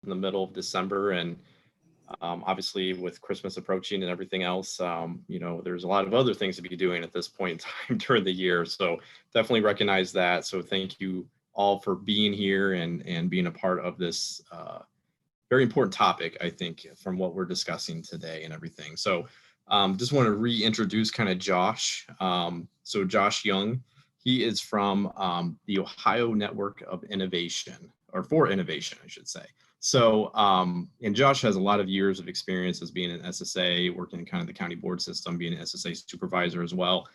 in the middle of December, and obviously with Christmas approaching and everything else, you know, there's a lot of other things to be doing at this point in time during the year. So definitely recognize that. So thank you all for being here and being a part of this very important topic, I think, from what we're discussing today and everything. So just want to reintroduce kind of Josh. So Josh Young, he is from the Ohio Network of Innovation, or for Innovation, I should say. So, and Josh has a lot of years of experience as being an SSA, working in kind of the county board system, being an SSA supervisor as well.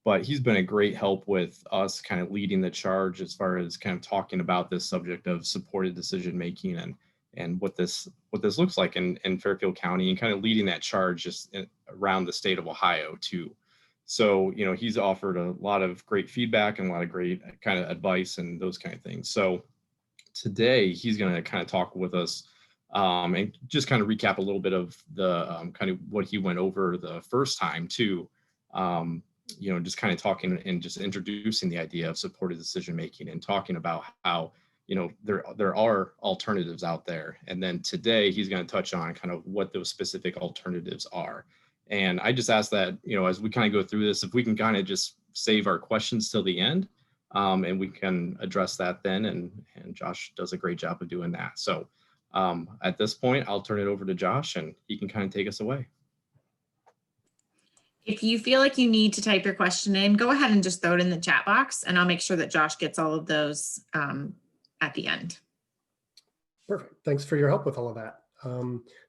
But he's been a great help with us kind of leading the charge as far as kind of talking about this subject of supported decision making and what this looks like in Fairfield County, and kind of leading that charge just around the state of Ohio too. So, you know, he's offered a lot of great feedback and a lot of great kind of advice and those kind of things. So today he's going to kind of talk with us and just kind of recap a little bit of the kind of what he went over the first time too. You know, just kind of talking and just introducing the idea of supported decision making and talking about how, you know, there are alternatives out there. And then today he's going to touch on kind of what those specific alternatives are. And I just ask that, you know, as we kind of go through this, if we can kind of just save our questions till the end, and we can address that then. And Josh does a great job of doing that. So at this point, I'll turn it over to Josh and he can kind of take us away. If you feel like you need to type your question in, go ahead and just throw it in the chat box, and I'll make sure that Josh gets all of those at the end. Perfect. Thanks for your help with all of that.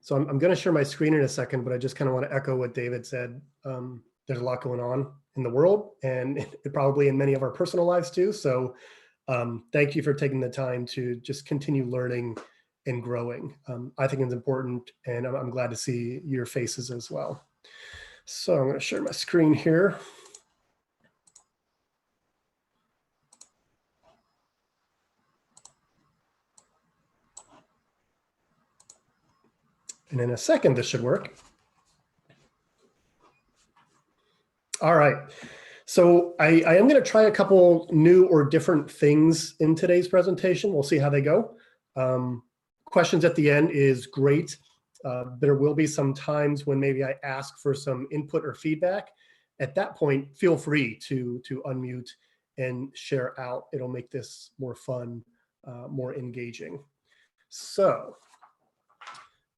So I'm going to share my screen in a second, but I just kind of want to echo what David said. There's a lot going on in the world, and probably in many of our personal lives too. So thank you for taking the time to just continue learning and growing. I think it's important, and I'm glad to see your faces as well. So I'm going to share my screen here. And in a second, this should work. All right. So I am going to try a couple new or different things in today's presentation. We'll see how they go. Questions at the end is great. There will be some times when maybe I ask for some input or feedback. At that point, feel free to unmute and share out. It'll make this more fun, more engaging. So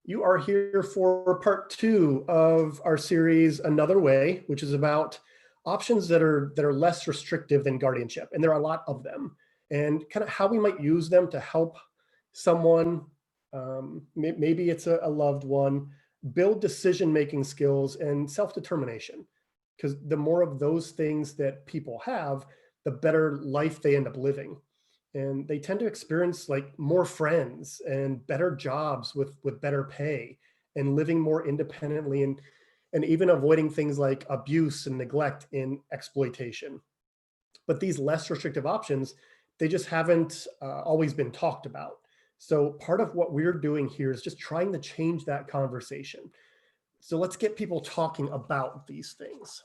you are here for part 2 of our series, Another Way, which is about options that are less restrictive than guardianship. And there are a lot of them, and kind of how we might use them to help someone, maybe it's a loved one, build decision-making skills and self-determination. Because the more of those things that people have, the better life they end up living. And they tend to experience like more friends and better jobs with better pay and living more independently, and even avoiding things like abuse and neglect and exploitation. But these less restrictive options, they just haven't always been talked about. So part of what we're doing here is just trying to change that conversation. So let's get people talking about these things.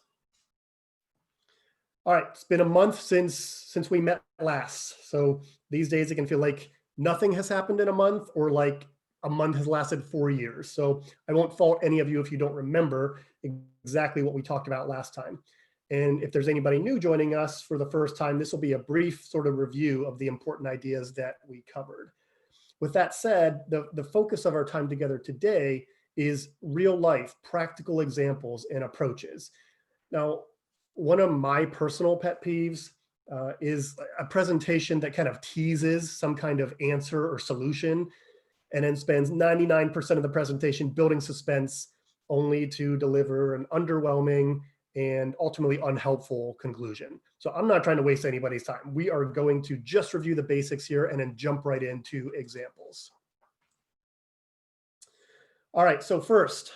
All right, it's been a month since we met last. So these days it can feel like nothing has happened in a month, or like a month has lasted 4 years. So I won't fault any of you if you don't remember exactly what we talked about last time. And if there's anybody new joining us for the first time, this will be a brief sort of review of the important ideas that we covered. With that said, the focus of our time together today is real life, practical examples and approaches. Now, one of my personal pet peeves is a presentation that kind of teases some kind of answer or solution, and then spends 99% of the presentation building suspense, only to deliver an underwhelming and ultimately unhelpful conclusion. So I'm not trying to waste anybody's time. We are going to just review the basics here and then jump right into examples. All right, so first,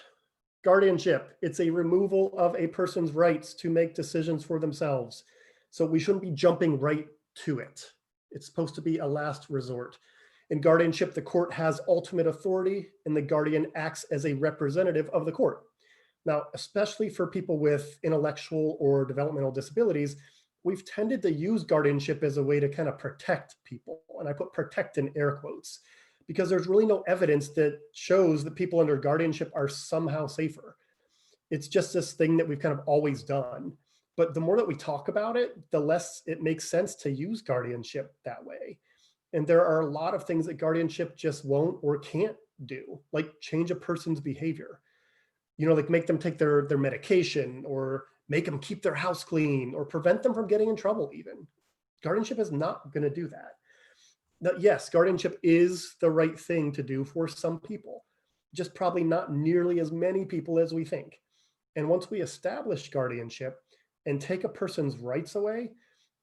guardianship. It's a removal of a person's rights to make decisions for themselves. So we shouldn't be jumping right to it. It's supposed to be a last resort. In guardianship, the court has ultimate authority, and the guardian acts as a representative of the court. Now, especially for people with intellectual or developmental disabilities, we've tended to use guardianship as a way to kind of protect people. And I put protect in air quotes, because there's really no evidence that shows that people under guardianship are somehow safer. It's just this thing that we've kind of always done. But the more that we talk about it, the less it makes sense to use guardianship that way. And there are a lot of things that guardianship just won't or can't do, like change a person's behavior. You know, like make them take their medication, or make them keep their house clean, or prevent them from getting in trouble even. Guardianship is not going to do that. Now, yes, guardianship is the right thing to do for some people, just probably not nearly as many people as we think. And once we establish guardianship and take a person's rights away,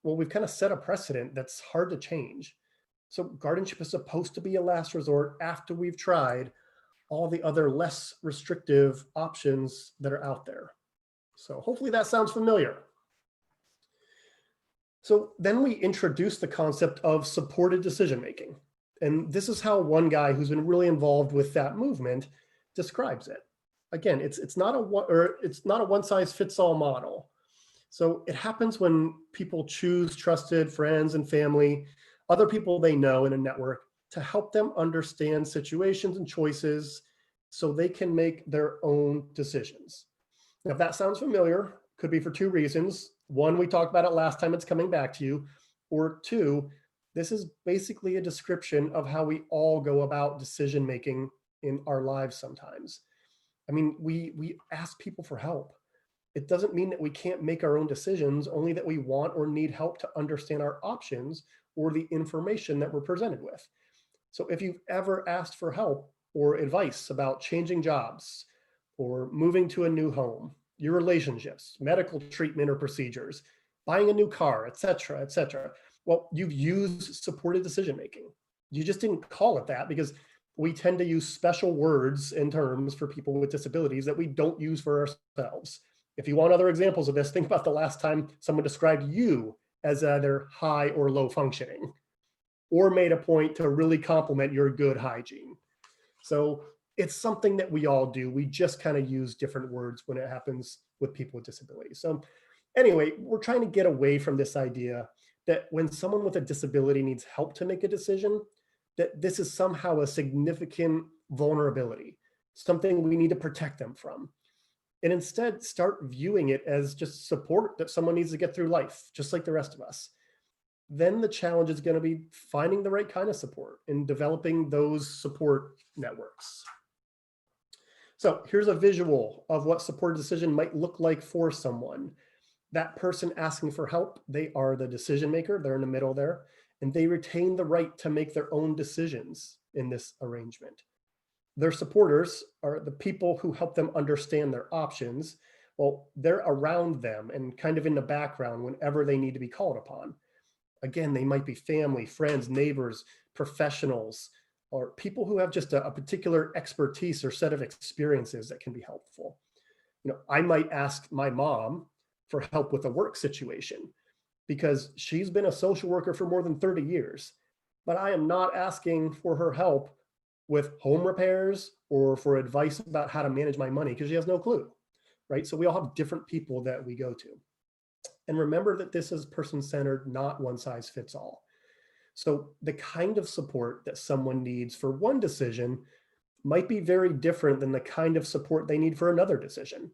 well, we've kind of set a precedent that's hard to change. So guardianship is supposed to be a last resort after we've tried all the other less restrictive options that are out there. So hopefully that sounds familiar. So then we introduce the concept of supported decision-making. And this is how one guy who's been really involved with that movement describes it. Again, it's not a one-size-fits-all model. So it happens when people choose trusted friends and family, other people they know in a network, to help them understand situations and choices so they can make their own decisions. Now, if that sounds familiar, could be for two reasons. One, we talked about it last time, it's coming back to you. Or two, this is basically a description of how we all go about decision-making in our lives sometimes. I mean, we ask people for help. It doesn't mean that we can't make our own decisions, only that we want or need help to understand our options or the information that we're presented with. So if you've ever asked for help or advice about changing jobs or moving to a new home, your relationships, medical treatment or procedures, buying a new car, et cetera, well, you've used supported decision-making. You just didn't call it that because we tend to use special words and terms for people with disabilities that we don't use for ourselves. If you want other examples of this, think about the last time someone described you as either high or low functioning, or made a point to really compliment your good hygiene. So it's something that we all do. We just kind of use different words when it happens with people with disabilities. So anyway, we're trying to get away from this idea that when someone with a disability needs help to make a decision, that this is somehow a significant vulnerability, something we need to protect them from. And instead start viewing it as just support that someone needs to get through life, just like the rest of us. Then the challenge is going to be finding the right kind of support and developing those support networks. So here's a visual of what supported decision might look like for someone. That person asking for help, they are the decision maker, they're in the middle there, and they retain the right to make their own decisions in this arrangement. Their supporters are the people who help them understand their options. Well, they're around them and kind of in the background whenever they need to be called upon. Again, they might be family, friends, neighbors, professionals, or people who have just a particular expertise or set of experiences that can be helpful. You know, I might ask my mom for help with a work situation because she's been a social worker for more than 30 years, but I am not asking for her help with home repairs or for advice about how to manage my money because she has no clue, right? So we all have different people that we go to. And remember that this is person-centered, not one size fits all. So the kind of support that someone needs for one decision might be very different than the kind of support they need for another decision,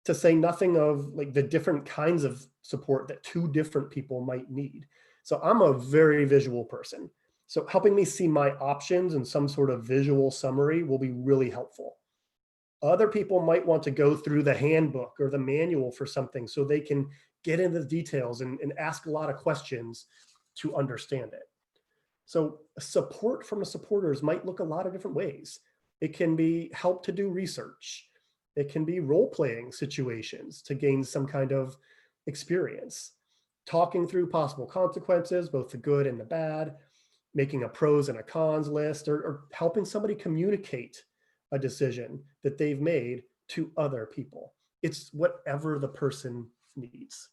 to say nothing of like the different kinds of support that two different people might need. So I'm a very visual person. So helping me see my options in some sort of visual summary will be really helpful. Other people might want to go through the handbook or the manual for something so they can get into the details and ask a lot of questions to understand it. So support from the supporters might look a lot of different ways. It can be help to do research. It can be role-playing situations to gain some kind of experience, talking through possible consequences, both the good and the bad, making a pros and a cons list, or helping somebody communicate a decision that they've made to other people. It's whatever the person needs.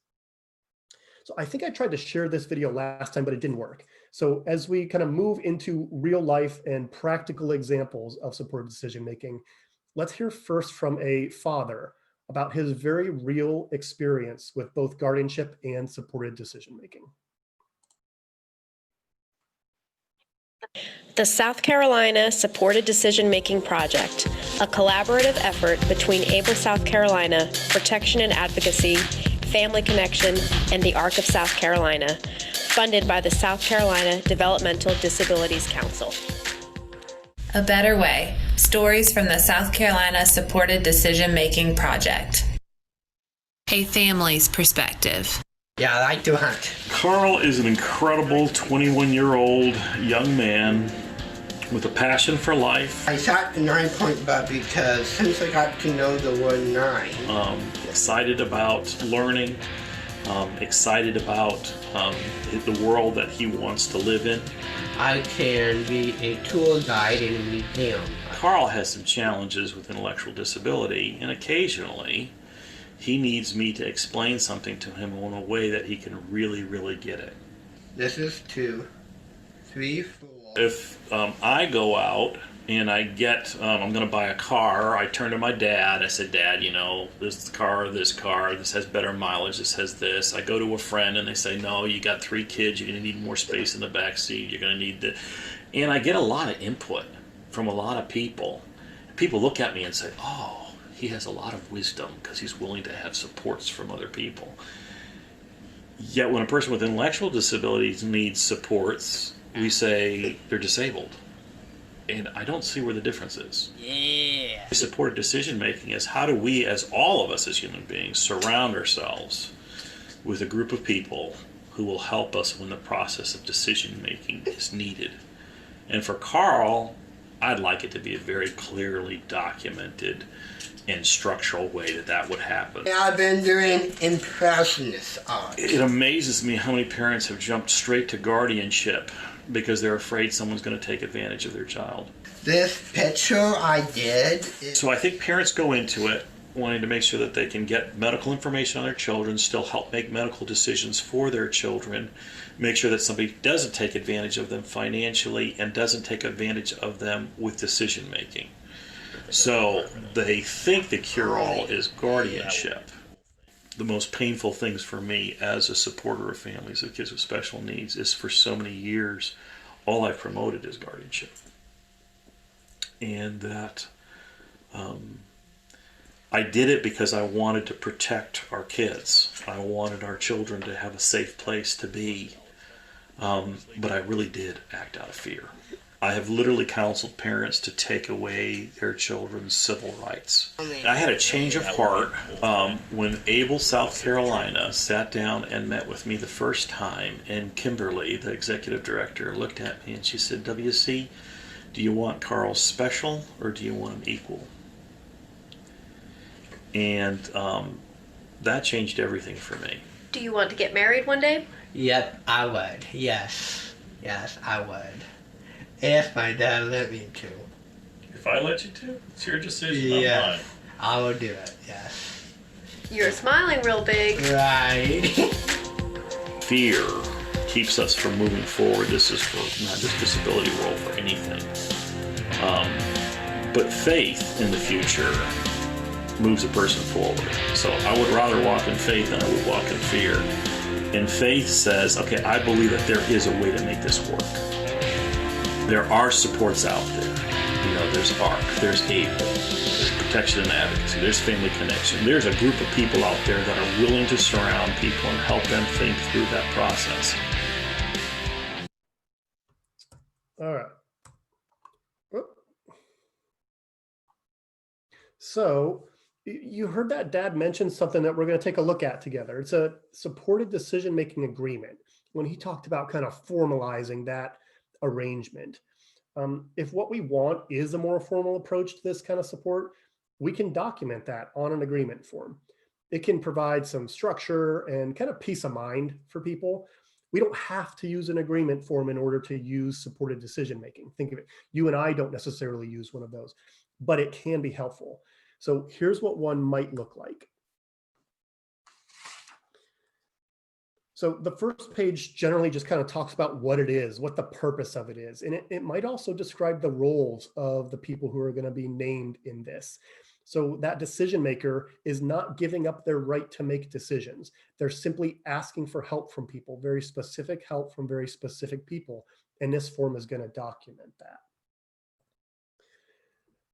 So I think I tried to share this video last time, but it didn't work. So as we kind of move into real life and practical examples of supported decision-making, let's hear first from a father about his very real experience with both guardianship and supported decision-making. The South Carolina Supported Decision-Making Project, a collaborative effort between Able South Carolina, Protection and Advocacy, Family Connection, and the Arc of South Carolina, funded by the South Carolina Developmental Disabilities Council. A Better Way, stories from the South Carolina Supported Decision-Making Project. A family's perspective. Yeah, I like to hunt. Carl is an incredible 21-year-old young man with a passion for life. I shot the 9-point buck because since I got to know the word 9. Excited about learning, excited about the world that he wants to live in. I can be a tour guide in a museum. Carl has some challenges with intellectual disability, and occasionally he needs me to explain something to him in a way that he can really, really get it. This is 2, 3, 4. If I go out and I get, I'm going to buy a car, I turn to my dad, I said, Dad, you know, this car, this has better mileage, this has this. I go to a friend and they say, no, you got 3 kids, you're going to need more space in the back seat, you're going to need the, and I get a lot of input from a lot of people. People look at me and say, oh, he has a lot of wisdom because he's willing to have supports from other people. Yet when a person with intellectual disabilities needs supports, we say they're disabled. And I don't see where the difference is. Yeah. Supported decision making is how do we, as all of us as human beings, surround ourselves with a group of people who will help us when the process of decision making is needed. And for Carl, I'd like it to be a very clearly documented and structural way that would happen. I've been doing impressionist art. It amazes me how many parents have jumped straight to guardianship because they're afraid someone's going to take advantage of their child. This picture I did So I think parents go into it wanting to make sure that they can get medical information on their children, still help make medical decisions for their children, make sure that somebody doesn't take advantage of them financially and doesn't take advantage of them with decision making. So they think the cure-all is guardianship. The most painful things for me as a supporter of families of kids with special needs is for so many years, all I've promoted is guardianship. And that I did it because I wanted to protect our kids. I wanted our children to have a safe place to be. But I really did act out of fear. I have literally counseled parents to take away their children's civil rights. I had a change of heart when Able South Carolina sat down and met with me the first time, and Kimberly, the executive director, looked at me and she said, WC, do you want Carl special or do you want him equal? And that changed everything for me. Do you want to get married one day? Yep, I would. Yes. Yes, I would. If my dad let me to. If I let you to, it's your decision, Yeah. not mine. I would do it, yes. You're smiling real big. Right. Fear keeps us from moving forward. This is for not just disability world, for anything. But faith in the future moves a person forward. So I would rather walk in faith than I would walk in fear. And faith says, okay, I believe that there is a way to make this work. There are supports out there. You know, there's ARC, there's ABLE, there's Protection and Advocacy, there's Family Connection. There's a group of people out there that are willing to surround people and help them think through that process. All right. Whoop. So you heard that Dad mentioned something that we're going to take a look at together. It's a supported decision-making agreement. When he talked about kind of formalizing that arrangement. If what we want is a more formal approach to this kind of support, we can document that on an agreement form. It can provide some structure and kind of peace of mind for people. We don't have to use an agreement form in order to use supported decision-making. Think of it. You and I don't necessarily use one of those, but it can be helpful. So here's what one might look like. So the first page generally just kind of talks about what it is, what the purpose of it is. And it might also describe the roles of the people who are going to be named in this. So that decision maker is not giving up their right to make decisions. They're simply asking for help from people, very specific help from very specific people And this form is going to document that.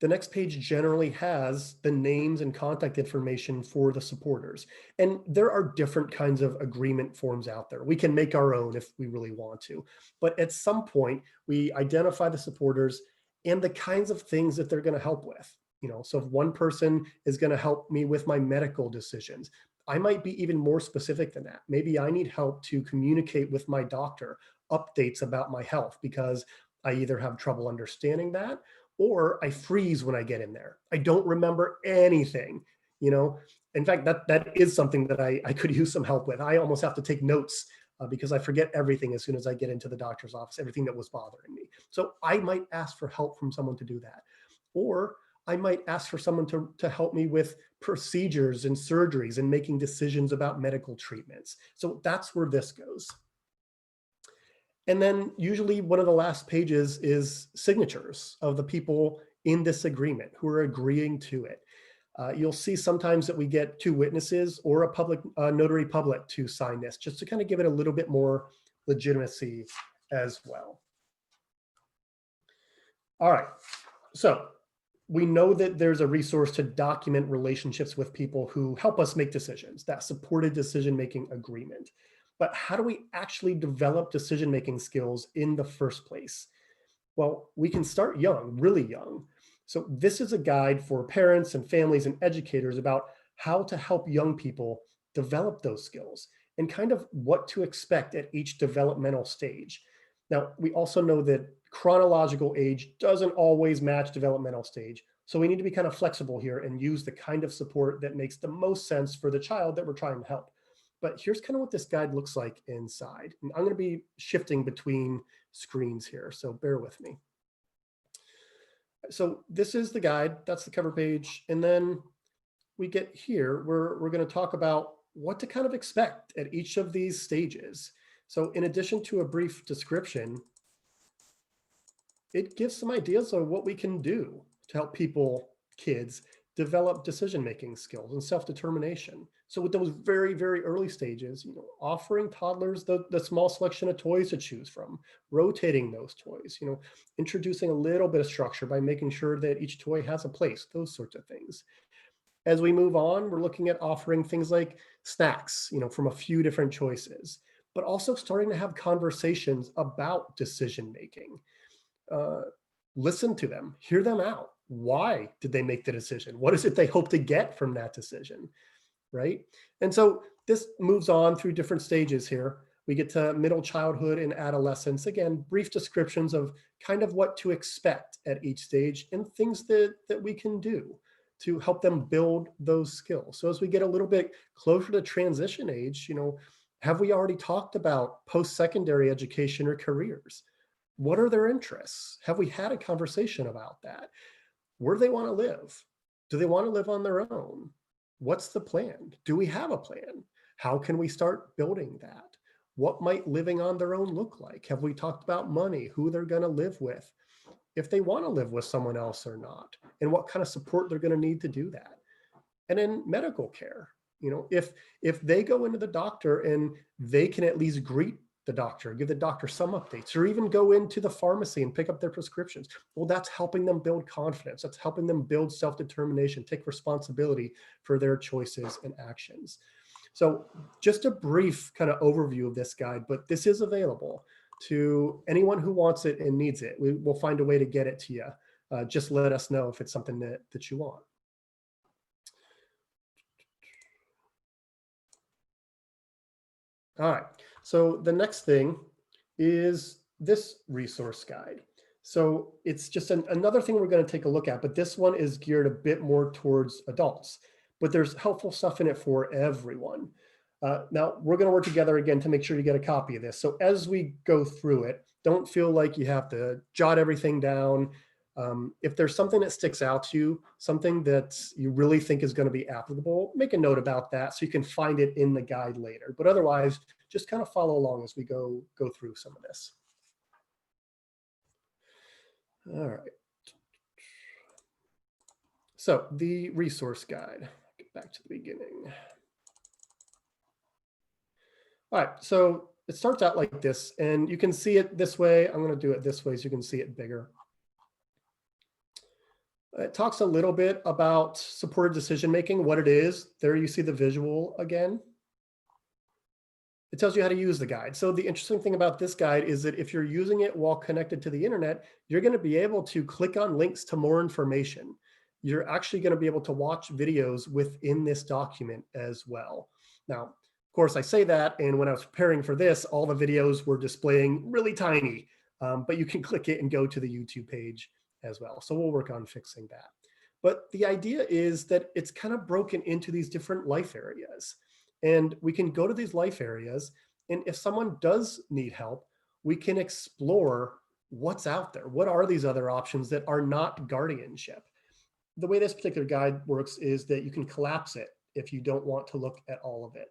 The next page generally has the names and contact information for the supporters. And there are different kinds of agreement forms out there. We can make our own if we really want to. But at some point, we identify the supporters and the kinds of things that they're going to help with. So if one person is going to help me with my medical decisions, I might be even more specific than that. Maybe I need help to communicate with my doctor updates about my health because I either have trouble understanding that or I freeze when I get in there. I don't remember anything, In fact, that is something that I could use some help with. I almost have to take notes because I forget everything as soon as I get into the doctor's office, everything that was bothering me. So I might ask for help from someone to do that. Or I might ask for someone to help me with procedures and surgeries and making decisions about medical treatments. So that's where this goes. And then usually one of the last pages is signatures of the people in this agreement who are agreeing to it. You'll see sometimes that we get 2 witnesses or a public notary public to sign this, just to kind of give it a little bit more legitimacy as well. All right, so we know that there's a resource to document relationships with people who help us make decisions, that supported decision-making agreement. But how do we actually develop decision-making skills in the first place? Well, we can start young, really young. So this is a guide for parents and families and educators about how to help young people develop those skills and kind of what to expect at each developmental stage. Now, we also know that chronological age doesn't always match developmental stage. So we need to be kind of flexible here and use the kind of support that makes the most sense for the child that we're trying to help. But here's kind of what this guide looks like inside. And I'm going to be shifting between screens here, so bear with me. So this is the guide, that's the cover page. And then we get here, we're going to talk about what to kind of expect at each of these stages. So in addition to a brief description, it gives some ideas of what we can do to help people, kids, develop decision-making skills and self-determination. So with those very, very early stages, offering toddlers the small selection of toys to choose from, rotating those toys, introducing a little bit of structure by making sure that each toy has a place, those sorts of things. As we move on, we're looking at offering things like snacks, from a few different choices, but also starting to have conversations about decision-making. Listen to them, hear them out. Why did they make the decision? What is it they hope to get from that decision, right? And so this moves on through different stages here. We get to middle childhood and adolescence. Again, brief descriptions of kind of what to expect at each stage and things that we can do to help them build those skills. So as we get a little bit closer to transition age, have we already talked about post-secondary education or careers? What are their interests? Have we had a conversation about that? Where do they want to live? Do they want to live on their own? What's the plan? Do we have a plan? How can we start building that? What might living on their own look like? Have we talked about money, who they're going to live with, if they want to live with someone else or not, and what kind of support they're going to need to do that? And in medical care, if they go into the doctor and they can at least greet the doctor, give the doctor some updates, or even go into the pharmacy and pick up their prescriptions. Well, that's helping them build confidence. That's helping them build self-determination, take responsibility for their choices and actions. So just a brief kind of overview of this guide, but this is available to anyone who wants it and needs it. We will find a way to get it to you. Just let us know if it's something that you want. All right, so the next thing is this resource guide. So it's just another thing we're going to take a look at, but this one is geared a bit more towards adults, but there's helpful stuff in it for everyone. Now, we're going to work together again to make sure you get a copy of this. So as we go through it, don't feel like you have to jot everything down. If there's something that sticks out to you, something that you really think is going to be applicable, make a note about that so you can find it in the guide later. But otherwise, just kind of follow along as we go through some of this. All right. So the resource guide, get back to the beginning. All right, so it starts out like this, and you can see it this way. I'm going to do it this way so you can see it bigger. It talks a little bit about supported decision-making, what it is. There you see the visual again. It tells you how to use the guide. So the interesting thing about this guide is that if you're using it while connected to the internet, you're going to be able to click on links to more information. You're actually going to be able to watch videos within this document as well. Now, of course, I say that, and when I was preparing for this, all the videos were displaying really tiny, but you can click it and go to the YouTube page as well. So we'll work on fixing that. But the idea is that it's kind of broken into these different life areas. And we can go to these life areas, and if someone does need help, we can explore what's out there. What are these other options that are not guardianship? The way this particular guide works is that you can collapse it if you don't want to look at all of it.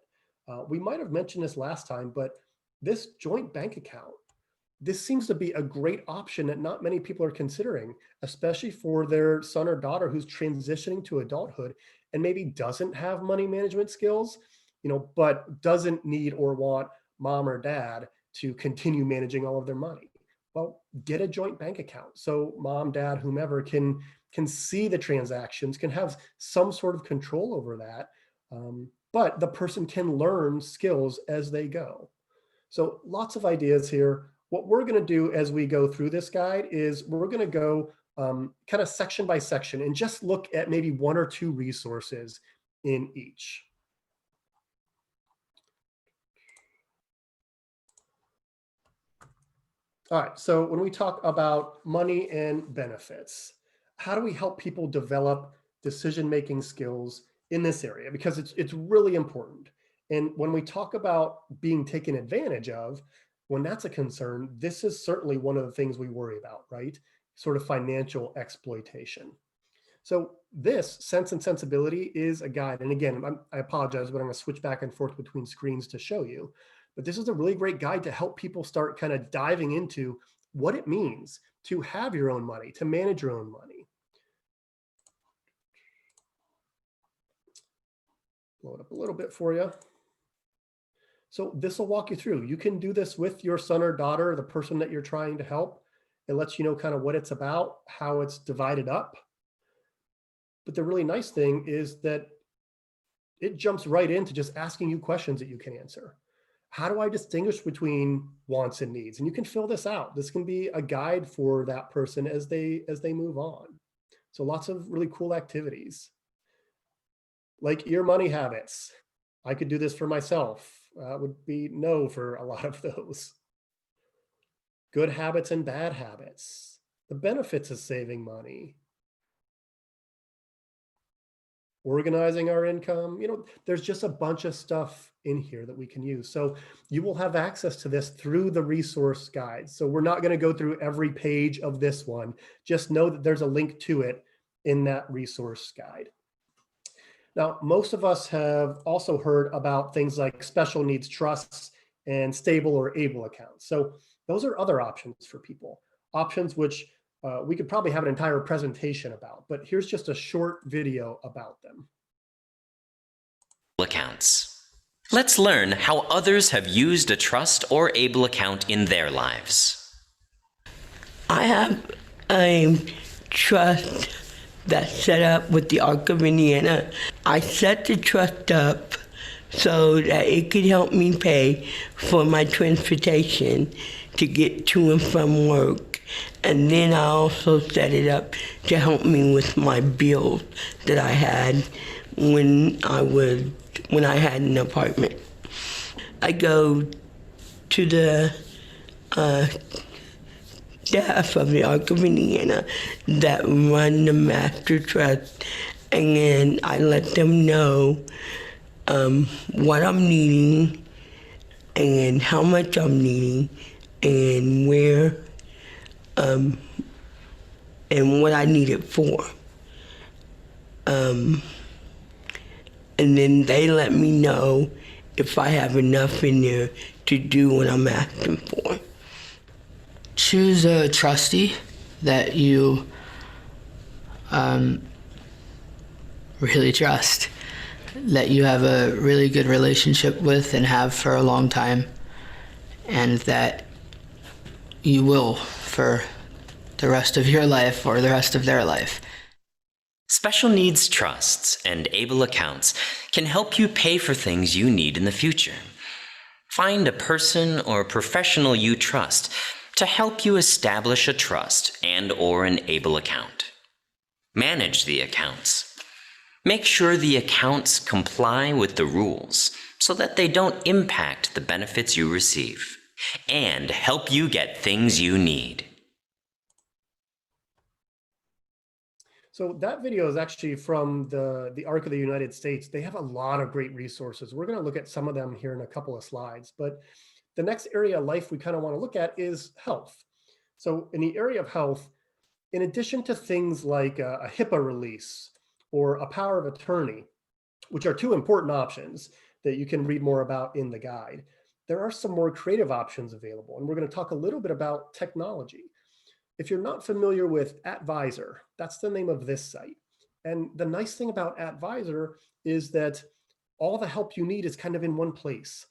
We might have mentioned this last time, but this joint bank account, this seems to be a great option that not many people are considering, especially for their son or daughter who's transitioning to adulthood and maybe doesn't have money management skills, but doesn't need or want mom or dad to continue managing all of their money. Well, get a joint bank account. So mom, dad, whomever can see the transactions, can have some sort of control over that. But the person can learn skills as they go. So lots of ideas here. What we're going to do as we go through this guide is we're going to go kind of section by section and just look at maybe one or two resources in each. All right, so when we talk about money and benefits, how do we help people develop decision-making skills in this area? Because it's really important. And when we talk about being taken advantage of, when that's a concern, this is certainly one of the things we worry about, right? Sort of financial exploitation. So this Sense and Sensibility is a guide. And again, I apologize, but I'm going to switch back and forth between screens to show you. But this is a really great guide to help people start kind of diving into what it means to have your own money, to manage your own money. Blow it up a little bit for you. So this will walk you through. You can do this with your son or daughter, the person that you're trying to help. It lets you know kind of what it's about, how it's divided up. But the really nice thing is that it jumps right into just asking you questions that you can answer. How do I distinguish between wants and needs? And you can fill this out. This can be a guide for that person as they move on. So lots of really cool activities. Like your money habits. I could do this for myself. Would be no for a lot of those. Good habits and bad habits. The benefits of saving money. Organizing our income. There's just a bunch of stuff in here that we can use. So you will have access to this through the resource guide. So we're not going to go through every page of this one. Just know that there's a link to it in that resource guide. Now, most of us have also heard about things like special needs trusts and stable or able accounts. So those are other options for people, options which we could probably have an entire presentation about, but here's just a short video about them. Accounts. Let's learn how others have used a trust or able account in their lives. I have a trust that's set up with the Arc of Indiana. I set the trust up so that it could help me pay for my transportation to get to and from work. And then I also set it up to help me with my bills that I had when I had an apartment. I go to the staff of the Arc of Indiana that run the master trust, and then I let them know what I'm needing and how much I'm needing and where and what I need it for. And then they let me know if I have enough in there to do what I'm asking for. Choose a trustee that you really trust, that you have a really good relationship with and have for a long time. and that you will for the rest of your life or the rest of their life. Special needs trusts and able accounts can help you pay for things you need in the future. Find a person or professional you trust to help you establish a trust and/or an able account. Manage the accounts. Make sure the accounts comply with the rules so that they don't impact the benefits you receive and help you get things you need. So that video is actually from the Arc of the United States. They have a lot of great resources. We're going to look at some of them here in a couple of slides, but the next area of life we kind of want to look at is health. So in the area of health, in addition to things like a HIPAA release or a power of attorney, which are two important options that you can read more about in the guide, there are some more creative options available. And we're going to talk a little bit about technology. If you're not familiar with Advisor, that's the name of this site. And the nice thing about Advisor is that all the help you need is kind of in one place.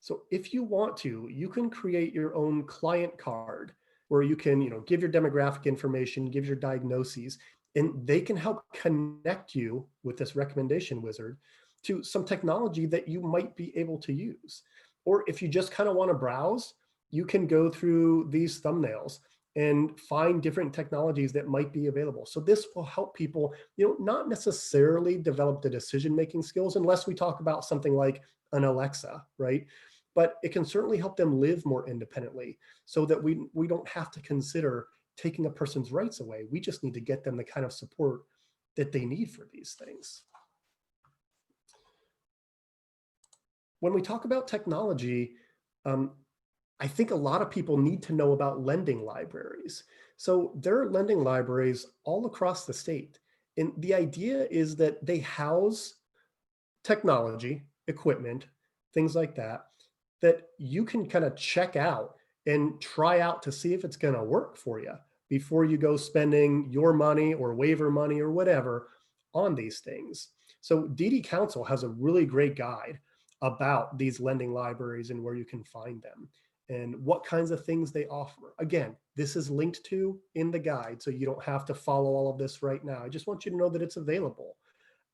So if you want to, you can create your own client card where you can, give your demographic information, give your diagnoses, and they can help connect you with this recommendation wizard to some technology that you might be able to use. Or if you just kind of want to browse, you can go through these thumbnails and find different technologies that might be available. So this will help people, not necessarily develop the decision-making skills unless we talk about something like an Alexa, right? But it can certainly help them live more independently so that we don't have to consider taking a person's rights away. We just need to get them the kind of support that they need for these things. When we talk about technology, I think a lot of people need to know about lending libraries. So there are lending libraries all across the state. And the idea is that they house technology, equipment, things like that, that you can kind of check out and try out to see if it's going to work for you before you go spending your money or waiver money or whatever on these things. So DD Council has a really great guide about these lending libraries and where you can find them and what kinds of things they offer. Again, this is linked to in the guide, so you don't have to follow all of this right now. I just want you to know that it's available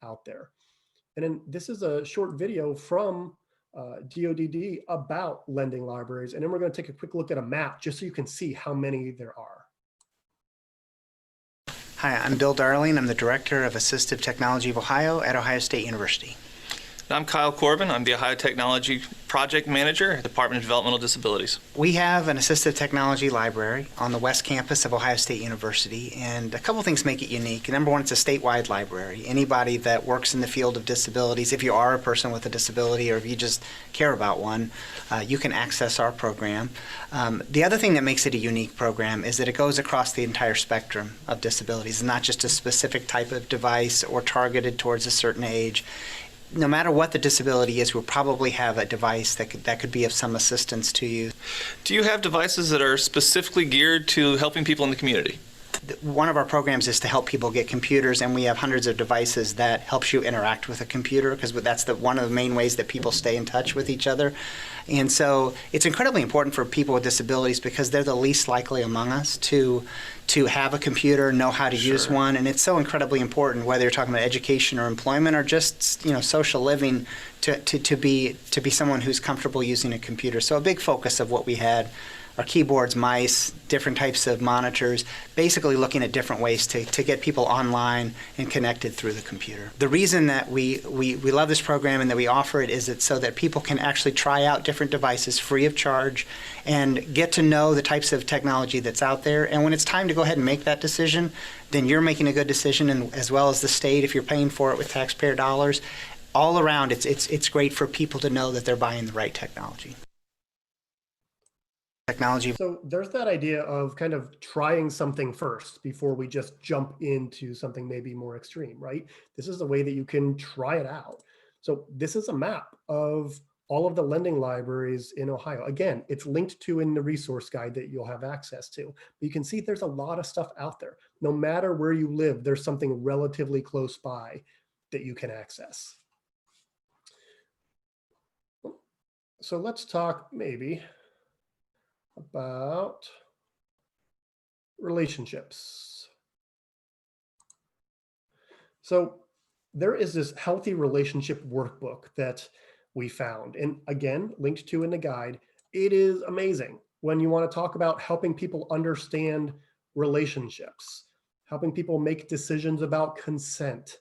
out there. And then this is a short video from DODD about lending libraries. And then we're going to take a quick look at a map just so you can see how many there are. Hi, I'm Bill Darling. I'm the Director of Assistive Technology of Ohio at Ohio State University. I'm Kyle Corbin. I'm the Ohio Technology Project Manager at the Department of Developmental Disabilities. We have an assistive technology library on the west campus of Ohio State University, and a couple things make it unique. Number one, it's a statewide library. Anybody that works in the field of disabilities, if you are a person with a disability or if you just care about one, you can access our program. The other thing that makes it a unique program is that it goes across the entire spectrum of disabilities, not just a specific type of device or targeted towards a certain age. No matter what the disability is, we'll probably have a device that could be of some assistance to you. Do you have devices that are specifically geared to helping people in the community? One of our programs is to help people get computers, and we have hundreds of devices that helps you interact with a computer, because that's one of the main ways that people stay in touch with each other. And so it's incredibly important for people with disabilities because they're the least likely among us to have a computer, know how to use one, and it's so incredibly important, whether you're talking about education or employment or just social living, to be someone who's comfortable using a computer. So a big focus of what we had are keyboards, mice, different types of monitors, basically looking at different ways to get people online and connected through the computer. The reason that we love this program and that we offer it is it's so that people can actually try out different devices free of charge and get to know the types of technology that's out there. And when it's time to go ahead and make that decision, then you're making a good decision, and as well as the state, if you're paying for it with taxpayer dollars. All around, it's great for people to know that they're buying the right technology. So there's that idea of kind of trying something first before we just jump into something maybe more extreme, right? This is a way that you can try it out. So this is a map of all of the lending libraries in Ohio. Again, it's linked to in the resource guide that you'll have access to. But you can see there's a lot of stuff out there. No matter where you live, there's something relatively close by that you can access. So let's talk maybe about relationships. So there is this healthy relationship workbook that we found, and again, linked to in the guide. It is amazing when you want to talk about helping people understand relationships, helping people make decisions about consent.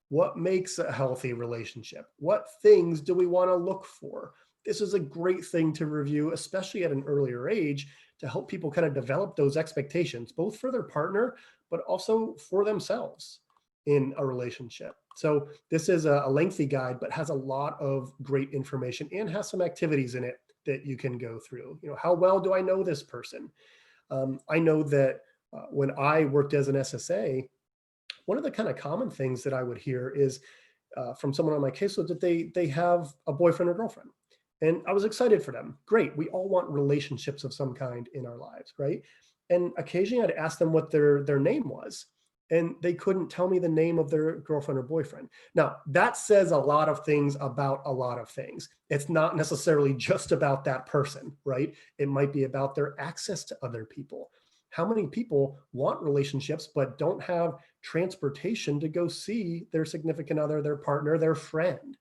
What makes a healthy relationship? What things do we want to look for? This is a great thing to review, especially at an earlier age, to help people kind of develop those expectations, both for their partner, but also for themselves in a relationship. So this is a lengthy guide, but has a lot of great information and has some activities in it that you can go through. You know, how well do I know this person? I know that when I worked as an SSA, one of the kind of common things that I would hear is from someone on my caseload that they have a boyfriend or girlfriend. And I was excited for them. Great. We all want relationships of some kind in our lives, right? And occasionally I'd ask them what their name was, and they couldn't tell me the name of their girlfriend or boyfriend. Now, that says a lot of things about a lot of things. It's not necessarily just about that person, right? It might be about their access to other people. How many people want relationships but don't have transportation to go see their significant other, their partner, their friend,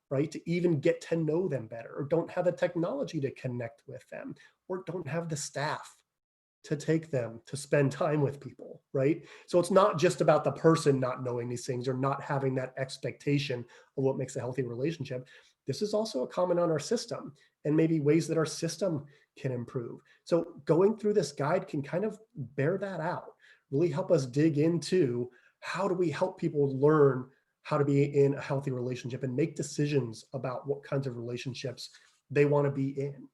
right? To even get to know them better, or don't have the technology to connect with them, or don't have the staff to take them to spend time with people, right? So it's not just about the person not knowing these things or not having that expectation of what makes a healthy relationship. This is also a comment on our system and maybe ways that our system can improve. So going through this guide can kind of bear that out, really help us dig into how do we help people learn how to be in a healthy relationship and make decisions about what kinds of relationships they want to be in.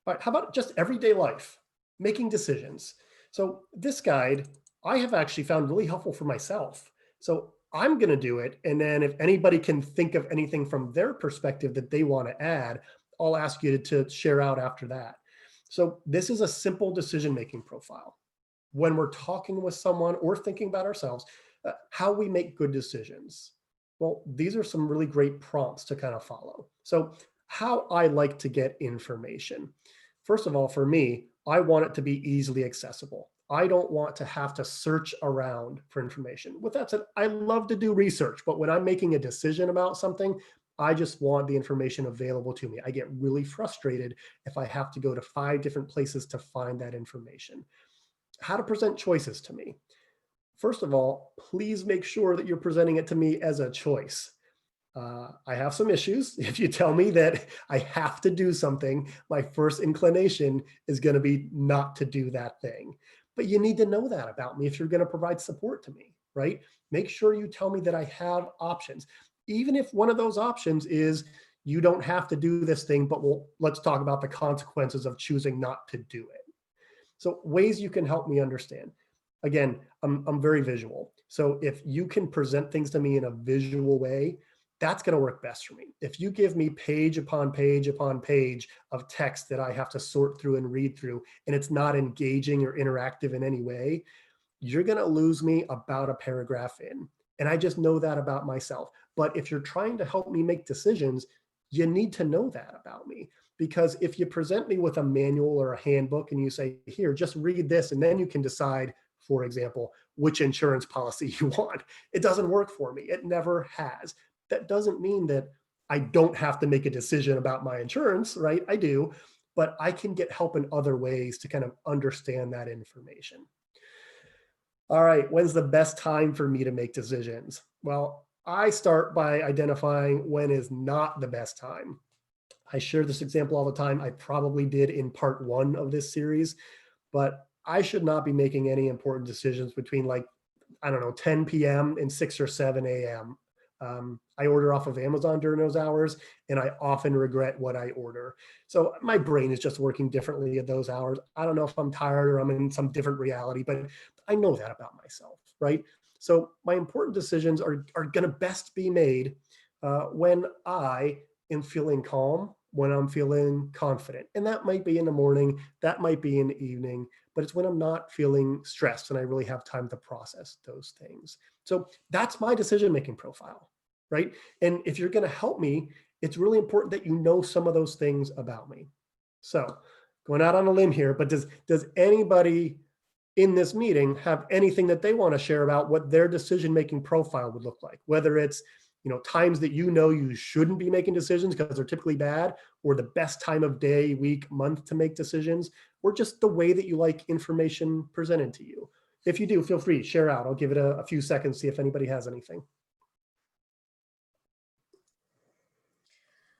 All right, how about just everyday life, making decisions? So this guide, I have actually found really helpful for myself. So I'm going to do it. And then if anybody can think of anything from their perspective that they want to add, I'll ask you to share out after that. So this is a simple decision-making profile. When we're talking with someone or thinking about ourselves, how we make good decisions. Well, these are some really great prompts to kind of follow. So how I like to get information. First of all, for me, I want it to be easily accessible. I don't want to have to search around for information. With that said, I love to do research, but when I'm making a decision about something, I just want the information available to me. I get really frustrated if I have to go to 5 different places to find that information. How to present choices to me. First of all, please make sure that you're presenting it to me as a choice. I have some issues. If you tell me that I have to do something, my first inclination is going to be not to do that thing. But you need to know that about me if you're going to provide support to me, right? Make sure you tell me that I have options. Even if one of those options is you don't have to do this thing, but let's talk about the consequences of choosing not to do it. So ways you can help me understand. Again, I'm very visual. So if you can present things to me in a visual way, that's going to work best for me. If you give me page upon page upon page of text that I have to sort through and read through, and it's not engaging or interactive in any way, you're going to lose me about a paragraph in. And I just know that about myself. But if you're trying to help me make decisions, you need to know that about me. Because if you present me with a manual or a handbook and you say, here, just read this, and then you can decide, for example, which insurance policy you want. It doesn't work for me. It never has. That doesn't mean that I don't have to make a decision about my insurance, right? I do, but I can get help in other ways to kind of understand that information. All right, when's the best time for me to make decisions? Well, I start by identifying when is not the best time. I share this example all the time. I probably did in part 1 of this series, but I should not be making any important decisions between 10 p.m. and 6 or 7 a.m. I order off of Amazon during those hours, and I often regret what I order. So my brain is just working differently at those hours. I don't know if I'm tired or I'm in some different reality, but I know that about myself, right? So my important decisions are going to best be made when I am feeling calm, when I'm feeling confident. And that might be in the morning, that might be in the evening, but it's when I'm not feeling stressed and I really have time to process those things. So that's my decision-making profile, right? And if you're going to help me, it's really important that you know some of those things about me. So going out on a limb here, but does anybody in this meeting have anything that they want to share about what their decision-making profile would look like? Whether it's, times that you shouldn't be making decisions because they're typically bad, or the best time of day, week, month to make decisions, or just the way that you like information presented to you. If you do, feel free, share out. I'll give it a few seconds, see if anybody has anything.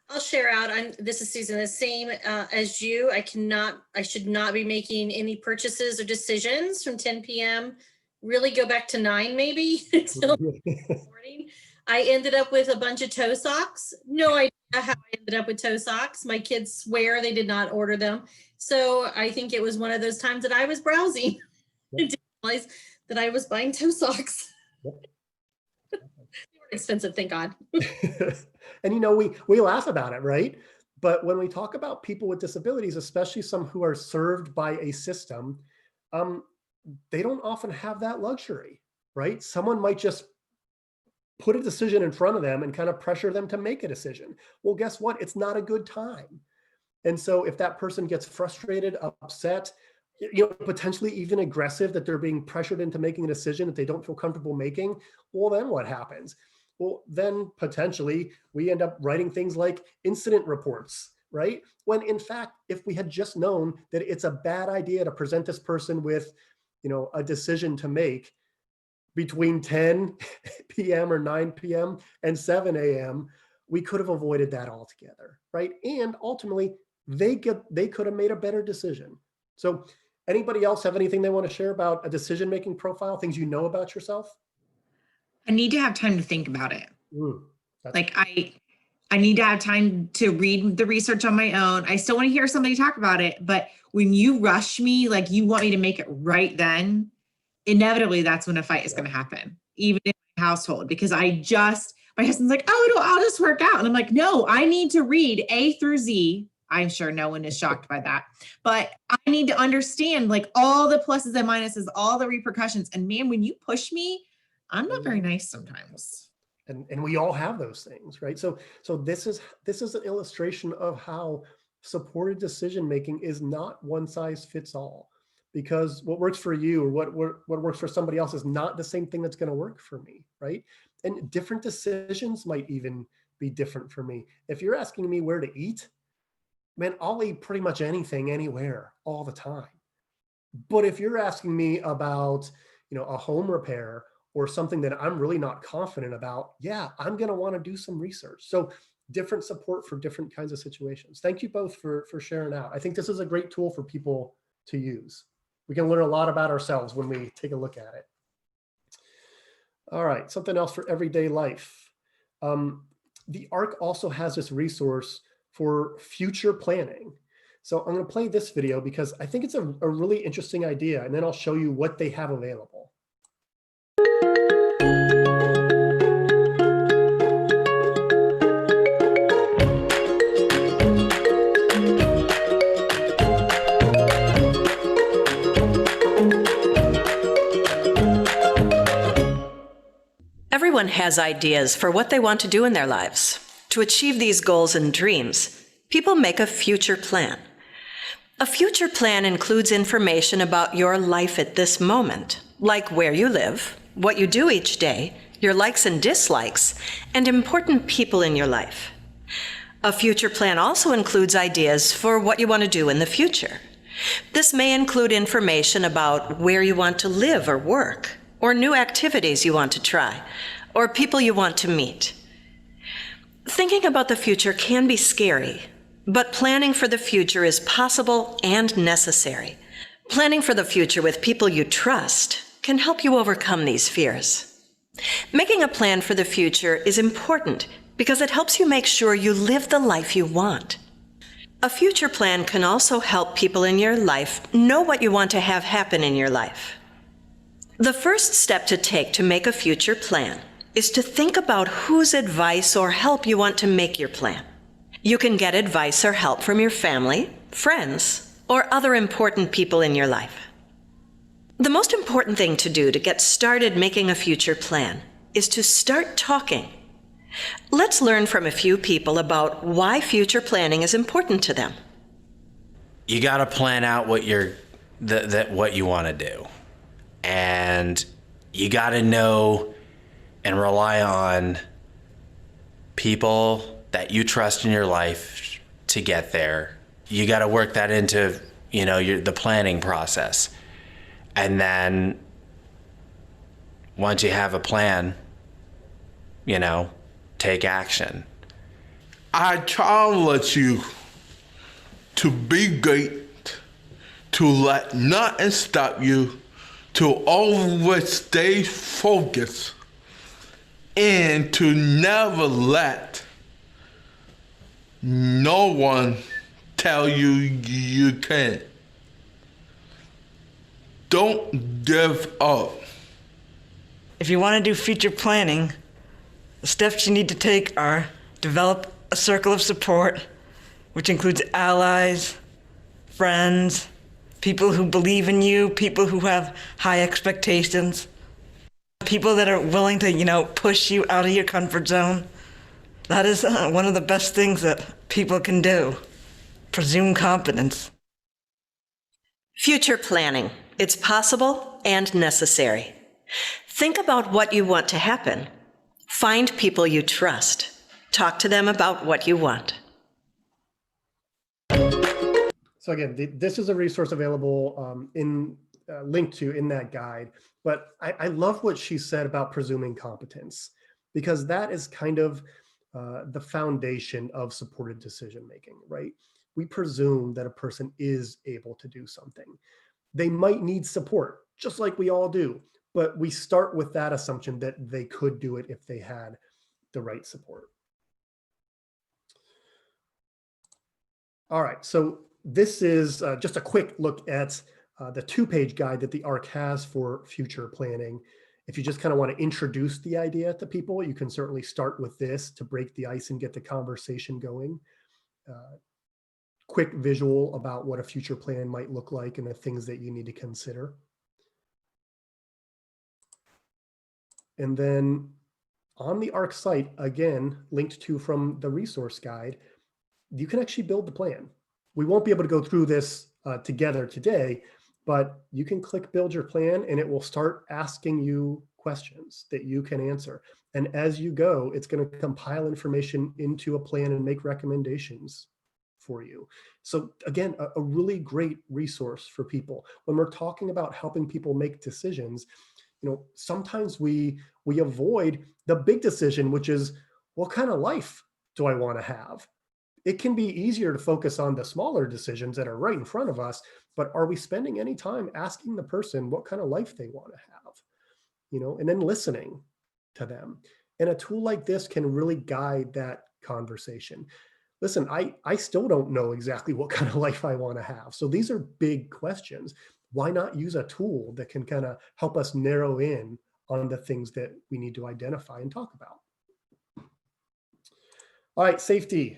I'll share out. This is Susan, the same as you. I should not be making any purchases or decisions from 10 p.m. Really go back to 9 maybe until morning. I ended up with a bunch of toe socks. No idea how I ended up with toe socks. My kids swear they did not order them. So I think it was one of those times that I was browsing and didn't realize that I was buying toe socks. They were expensive, thank God. And we laugh about it, right? But when we talk about people with disabilities, especially some who are served by a system, they don't often have that luxury, right? Someone might just put a decision in front of them and kind of pressure them to make a decision. Well, guess what? It's not a good time. And so if that person gets frustrated, upset, potentially even aggressive, that they're being pressured into making a decision that they don't feel comfortable making, well, then what happens? Well, then potentially we end up writing things like incident reports, right? When in fact, if we had just known that it's a bad idea to present this person with, a decision to make between 10 p.m. or 9 p.m. and 7 a.m., we could have avoided that altogether, right? And ultimately, they could have made a better decision. So anybody else have anything they want to share about a decision-making profile, things you know about yourself? I need to have time to think about it. I need to have time to read the research on my own. I still want to hear somebody talk about it, but when you rush me, like you want me to make it right then, inevitably that's when a fight is going to happen, even in my household, because my husband's like, oh, I'll just work out. And I'm like, no, I need to read A through Z. I'm sure no one is shocked by that, but I need to understand like all the pluses and minuses, all the repercussions. And man, when you push me, I'm not very nice sometimes. And we all have those things, right? So this is an illustration of how supported decision-making is not one size fits all, because what works for you or what works for somebody else is not the same thing that's going to work for me, right? And different decisions might even be different for me. If you're asking me where to eat, man, I'll eat pretty much anything, anywhere, all the time. But if you're asking me about, a home repair or something that I'm really not confident about, yeah, I'm going to want to do some research. So different support for different kinds of situations. Thank you both for sharing out. I think this is a great tool for people to use. We can learn a lot about ourselves when we take a look at it. All right, something else for everyday life. The ARC also has this resource for future planning. So I'm going to play this video because I think it's a really interesting idea, and then I'll show you what they have available. Everyone has ideas for what they want to do in their lives. To achieve these goals and dreams, people make a future plan. A future plan includes information about your life at this moment, like where you live, what you do each day, your likes and dislikes, and important people in your life. A future plan also includes ideas for what you want to do in the future. This may include information about where you want to live or work, or new activities you want to try, or people you want to meet. Thinking about the future can be scary, but planning for the future is possible and necessary. Planning for the future with people you trust can help you overcome these fears. Making a plan for the future is important because it helps you make sure you live the life you want. A future plan can also help people in your life know what you want to have happen in your life. The first step to take to make a future plan is to think about whose advice or help you want to make your plan. You can get advice or help from your family, friends, or other important people in your life. The most important thing to do to get started making a future plan is to start talking. Let's learn from a few people about why future planning is important to them. you got to plan out what what you want to do. And you got to know and rely on people that you trust in your life to get there. You got to work that into, the planning process. And then once you have a plan, take action. I challenge you to be great, to let nothing stop you, to always stay focused, and to never let no one tell you you can't. Don't give up. If you want to do future planning, the steps you need to take are develop a circle of support, which includes allies, friends, people who believe in you, people who have high expectations, people that are willing to, push you out of your comfort zone. That is one of the best things that people can do. Presume competence. Future planning. It's possible and necessary. Think about what you want to happen. Find people you trust. Talk to them about what you want. So again, this is a resource available linked to in that guide. But I love what she said about presuming competence, because that is kind of the foundation of supported decision making, right? We presume that a person is able to do something. They might need support, just like we all do, but we start with that assumption that they could do it if they had the right support. All right, so this is just a quick look at the 2-page guide that the ARC has for future planning. If you just kind of want to introduce the idea to people, you can certainly start with this to break the ice and get the conversation going. Quick visual about what a future plan might look like and the things that you need to consider. And then on the ARC site, again, linked to from the resource guide, you can actually build the plan. We won't be able to go through this together today, but you can click build your plan and it will start asking you questions that you can answer. And as you go, it's going to compile information into a plan and make recommendations for you. So again, a really great resource for people. When we're talking about helping people make decisions, sometimes we avoid the big decision, which is, what kind of life do I want to have? It can be easier to focus on the smaller decisions that are right in front of us, but are we spending any time asking the person what kind of life they want to have? And then listening to them. And a tool like this can really guide that conversation. Listen, I still don't know exactly what kind of life I want to have. So these are big questions. Why not use a tool that can kind of help us narrow in on the things that we need to identify and talk about? All right, safety.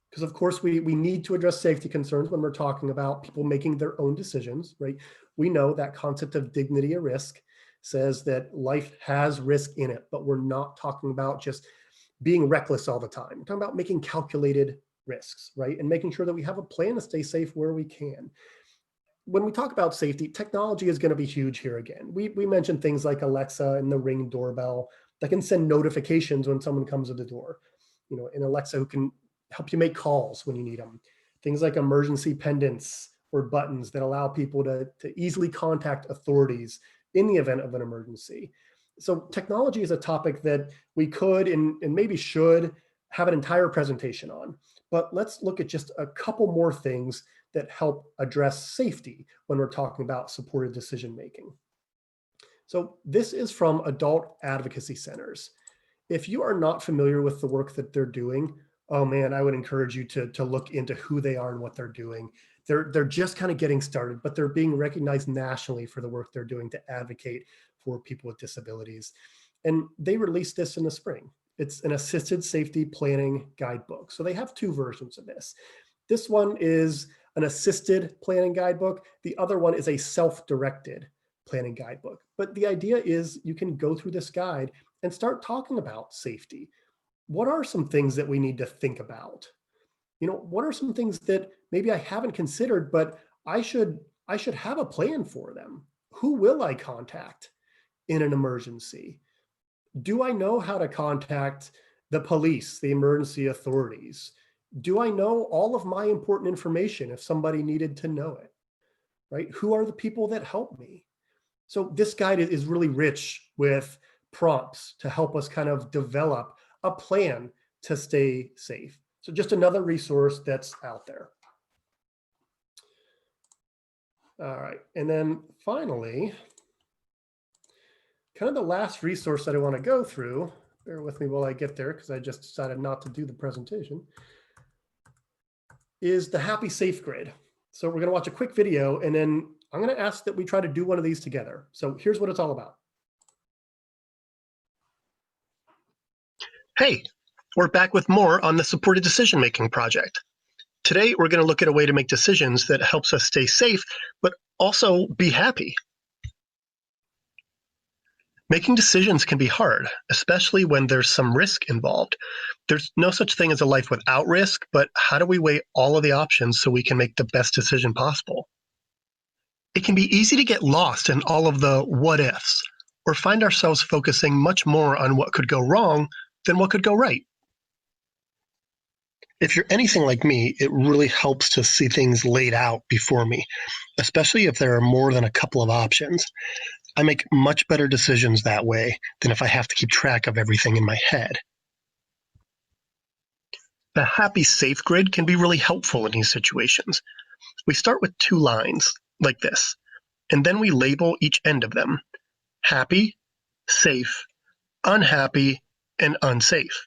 Because of course we need to address safety concerns when we're talking about people making their own decisions, right? We know that concept of dignity at risk says that life has risk in it, but we're not talking about just being reckless all the time. We're talking about making calculated risks, right? And making sure that we have a plan to stay safe where we can. When we talk about safety, technology is going to be huge here again. We mentioned things like Alexa and the Ring doorbell that can send notifications when someone comes to the door. And Alexa who can help you make calls when you need them. Things like emergency pendants or buttons that allow people to easily contact authorities in the event of an emergency. So technology is a topic that we could and maybe should have an entire presentation on. But let's look at just a couple more things that help address safety when we're talking about supported decision making. So this is from adult advocacy centers. If you are not familiar with the work that they're doing, oh man, I would encourage you to look into who they are and what they're doing. They're just kind of getting started, but they're being recognized nationally for the work they're doing to advocate for people with disabilities. And they released this in the spring. It's an assisted safety planning guidebook. So they have 2 versions of this. This one is an assisted planning guidebook. The other one is a self-directed planning guidebook. But the idea is you can go through this guide and start talking about safety. What are some things that we need to think about? what are some things that maybe I haven't considered, but I should have a plan for them? Who will I contact in an emergency? Do I know how to contact the police, the emergency authorities? Do I know all of my important information if somebody needed to know it, right? Who are the people that help me? So this guide is really rich with prompts to help us kind of develop a plan to stay safe. So just another resource that's out there. All right, and then finally, kind of the last resource that I want to go through, bear with me while I get there because I just decided not to do the presentation, is the Happy Safe Grid. So we're going to watch a quick video, and then I'm going to ask that we try to do one of these together. So here's what it's all about. Hey, we're back with more on the Supported Decision-Making project. Today, we're going to look at a way to make decisions that helps us stay safe, but also be happy. Making decisions can be hard, especially when there's some risk involved. There's no such thing as a life without risk, but how do we weigh all of the options so we can make the best decision possible? It can be easy to get lost in all of the what ifs, or find ourselves focusing much more on what could go wrong than what could go right. If you're anything like me, it really helps to see things laid out before me, especially if there are more than a couple of options. I make much better decisions that way than if I have to keep track of everything in my head. The Happy Safe Grid can be really helpful in these situations. We start with 2 lines, like this, and then we label each end of them: happy, safe, unhappy, and unsafe.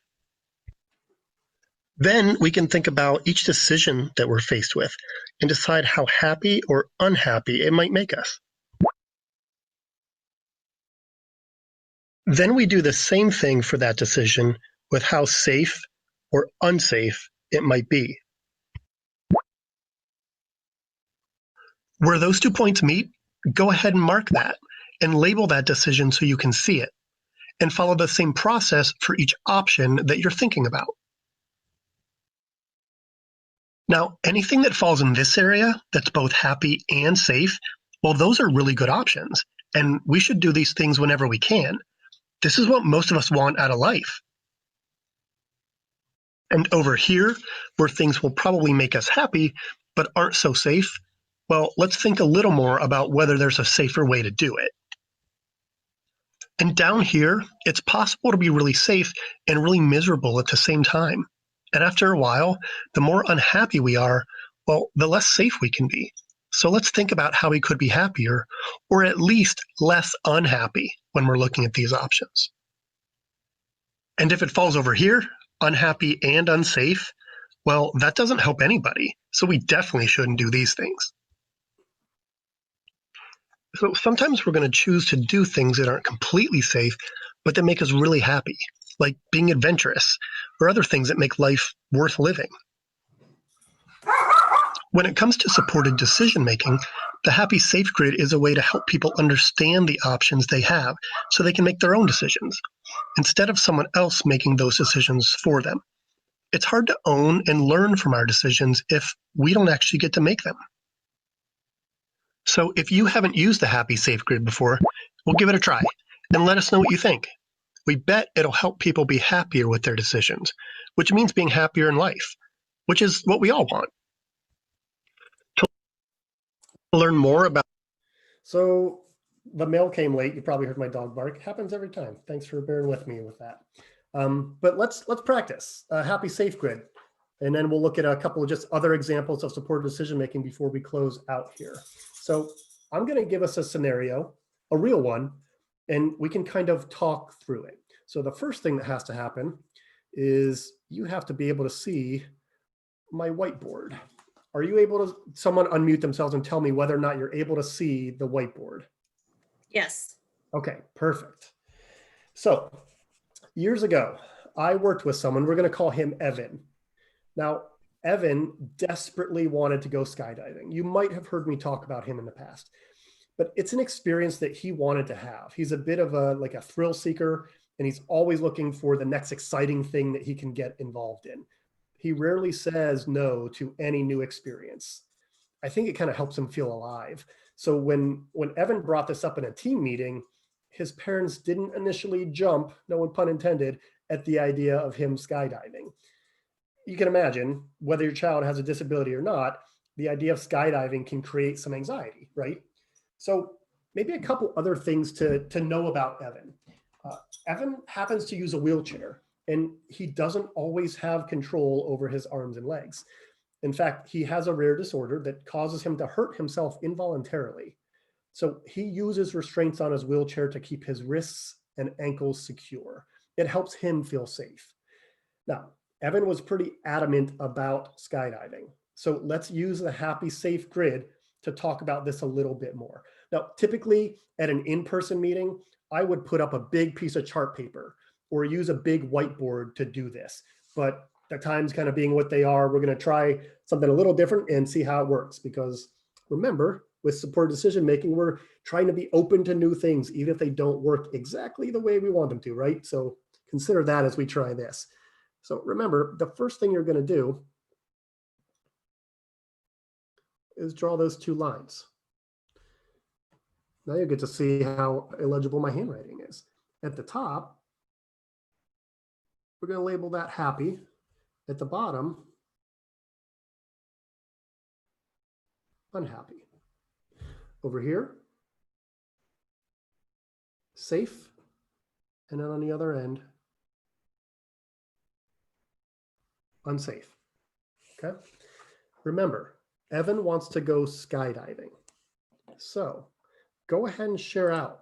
Then we can think about each decision that we're faced with and decide how happy or unhappy it might make us. Then we do the same thing for that decision with how safe or unsafe it might be. Where those 2 points meet, go ahead and mark that and label that decision so you can see it, and follow the same process for each option that you're thinking about. Now, anything that falls in this area that's both happy and safe, well, those are really good options, and we should do these things whenever we can. This is what most of us want out of life. And over here, where things will probably make us happy, but aren't so safe, well, let's think a little more about whether there's a safer way to do it. And down here, it's possible to be really safe and really miserable at the same time. And after a while, the more unhappy we are, well, the less safe we can be. So let's think about how we could be happier, or at least less unhappy when we're looking at these options. And if it falls over here, unhappy and unsafe, well, that doesn't help anybody. So we definitely shouldn't do these things. So sometimes we're going to choose to do things that aren't completely safe, but that make us really happy, like being adventurous or other things that make life worth living. When it comes to supported decision-making, the Happy Safe Grid is a way to help people understand the options they have so they can make their own decisions, instead of someone else making those decisions for them. It's hard to own and learn from our decisions if we don't actually get to make them. So if you haven't used the Happy Safe Grid before, we'll give it a try and let us know what you think. We bet it'll help people be happier with their decisions, which means being happier in life, which is what we all want. To learn more about... So the mail came late. You probably heard my dog bark. It happens every time. Thanks for bearing with me with that. But let's practice Happy Safe Grid. And then we'll look at a couple of just other examples of supported decision-making before we close out here. So I'm going to give us a scenario, a real one, and we can kind of talk through it. So the first thing that has to happen is you have to be able to see my whiteboard. Are you able to, someone unmute themselves and tell me whether or not you're able to see the whiteboard? Yes. Okay, perfect. So years ago, I worked with someone, we're going to call him Evan. Now, Evan desperately wanted to go skydiving. You might have heard me talk about him in the past, but it's an experience that he wanted to have. He's a bit of a thrill seeker, and he's always looking for the next exciting thing that he can get involved in. He rarely says no to any new experience. I think it kind of helps him feel alive. So when Evan brought this up in a team meeting, his parents didn't initially jump, no pun intended, at the idea of him skydiving. You can imagine, whether your child has a disability or not, the idea of skydiving can create some anxiety, right? So maybe a couple other things to know about Evan. Evan happens to use a wheelchair, and he doesn't always have control over his arms and legs. In fact, he has a rare disorder that causes him to hurt himself involuntarily. So he uses restraints on his wheelchair to keep his wrists and ankles secure. It helps him feel safe. Now, Evan was pretty adamant about skydiving. So let's use the Happy Safe grid to talk about this a little bit more. Now, typically at an in-person meeting, I would put up a big piece of chart paper or use a big whiteboard to do this. But the times kind of being what they are, we're going to try something a little different and see how it works. Because remember, with supported decision making, we're trying to be open to new things, even if they don't work exactly the way we want them to, right? So consider that as we try this. So remember, the first thing you're going to do is draw those two lines. Now you get to see how illegible my handwriting is. At the top, we're going to label that happy. At the bottom, unhappy. Over here, safe. And then on the other end, unsafe. Okay. Remember, Evan wants to go skydiving. So go ahead and share out.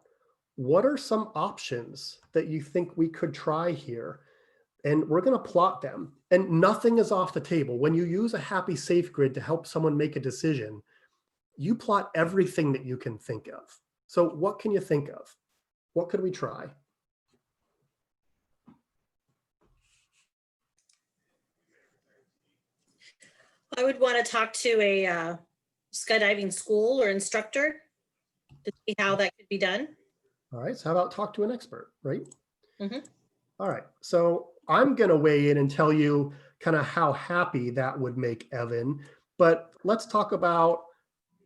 What are some options that you think we could try here? And we're going to plot them. And nothing is off the table. When you use a Happy Safe grid to help someone make a decision, you plot everything that you can think of. So what can you think of? What could we try? I would want to talk to a skydiving school or instructor to see how that could be done. All right, so how about talk to an expert, right? Mm-hmm. All right, so I'm going to weigh in and tell you kind of how happy that would make Evan, but let's talk about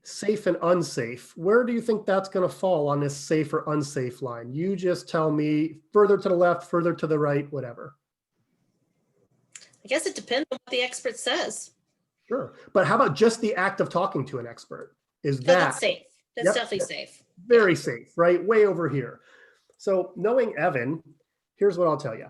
safe and unsafe. Where do you think that's going to fall on this safe or unsafe line? You just tell me, further to the left, further to the right, whatever. I guess it depends on what the expert says. Sure, but how about just the act of talking to an expert? Is So that that's safe? That's definitely safe. Very safe, right? Way over here. So knowing Evan, here's what I'll tell you.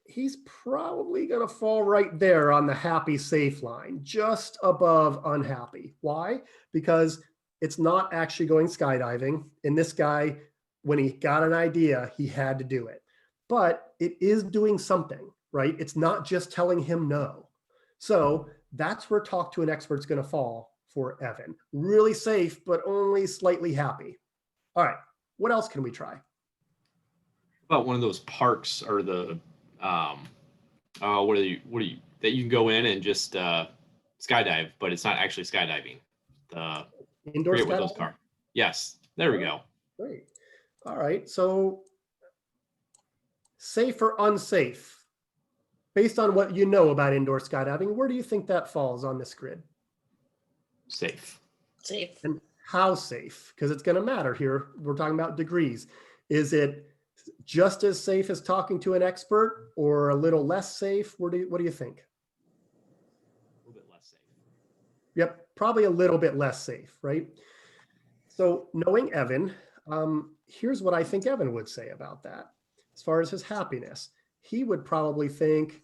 He's probably going to fall right there on the happy safe line, just above unhappy. Why? Because it's not actually going skydiving. And this guy, when he got an idea, he had to do it. But it is doing something, right? It's not just telling him no. So that's where talk to an expert is going to fall for Evan. Really safe, but only slightly happy. All right, what else can we try? About one of those parks or the what are you that you can go in and just skydive, but it's not actually skydiving. The indoor with those skydiving? cars. Yes, there we go. Great. All right, so safe or unsafe? Based on what you know about indoor skydiving, where do you think that falls on this grid? Safe. Safe. And how safe? Because it's going to matter here. We're talking about degrees. Is it just as safe as talking to an expert or a little less safe? What do you think? A little bit less safe. Yep, probably a little bit less safe, right? So knowing Evan, here's what I think Evan would say about that. As far as his happiness, he would probably think,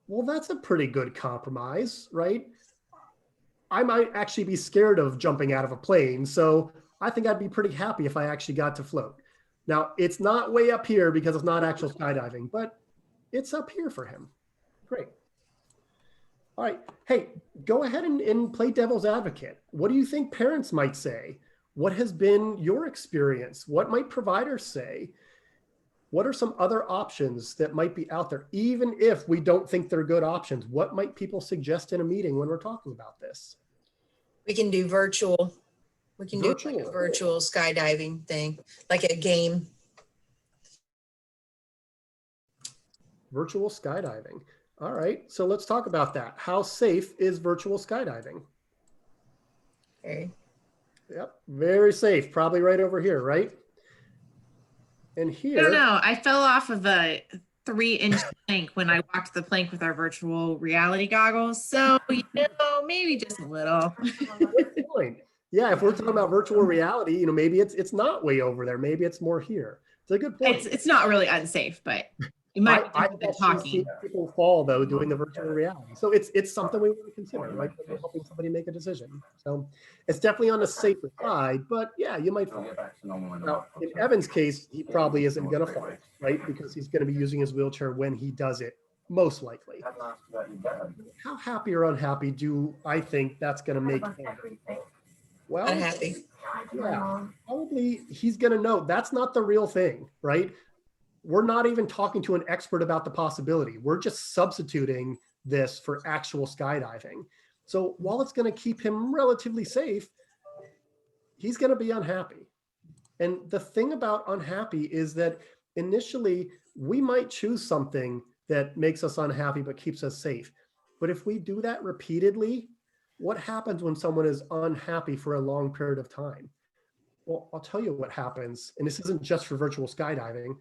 well, that's a pretty good compromise, right? I might actually be scared of jumping out of a plane, so I think I'd be pretty happy if I actually got to float. Now, it's not way up here because it's not actual skydiving, but it's up here for him. Great. All right. Hey, go ahead and play devil's advocate. What do you think parents might say? What has been your experience? What might providers say? What are some other options that might be out there, even if we don't think they're good options? What might people suggest in a meeting when we're talking about this? We can do virtual. We can do like a virtual skydiving thing, like a game. Virtual skydiving. All right, so let's talk about that. How safe is virtual skydiving? Okay. Yep, very safe. Probably right over here, right? And I here. don't know. I fell off of a 3-inch plank when I walked the plank with our virtual reality goggles. So, maybe just a little. Good point. Yeah, if we're talking about virtual reality, maybe it's not way over there. Maybe it's more here. It's a good point. It's not really unsafe, but it might I've be actually talking. seen people fall though doing the virtual reality. So it's something we want to consider, right? We're helping somebody make a decision. So it's definitely on the safer side, but yeah, you might fall. Now, in Evan's case, he probably isn't gonna fall, right? Because he's gonna be using his wheelchair when he does it, most likely. How happy or unhappy do I think that's gonna make him? Well, Unhappy. yeah, probably he's gonna know that's not the real thing, right? We're not even talking to an expert about the possibility. We're just substituting this for actual skydiving. So while it's going to keep him relatively safe, he's going to be unhappy. And the thing about unhappy is that initially we might choose something that makes us unhappy but keeps us safe. But if we do that repeatedly, what happens when someone is unhappy for a long period of time? Well, I'll tell you what happens. And this isn't just for virtual skydiving.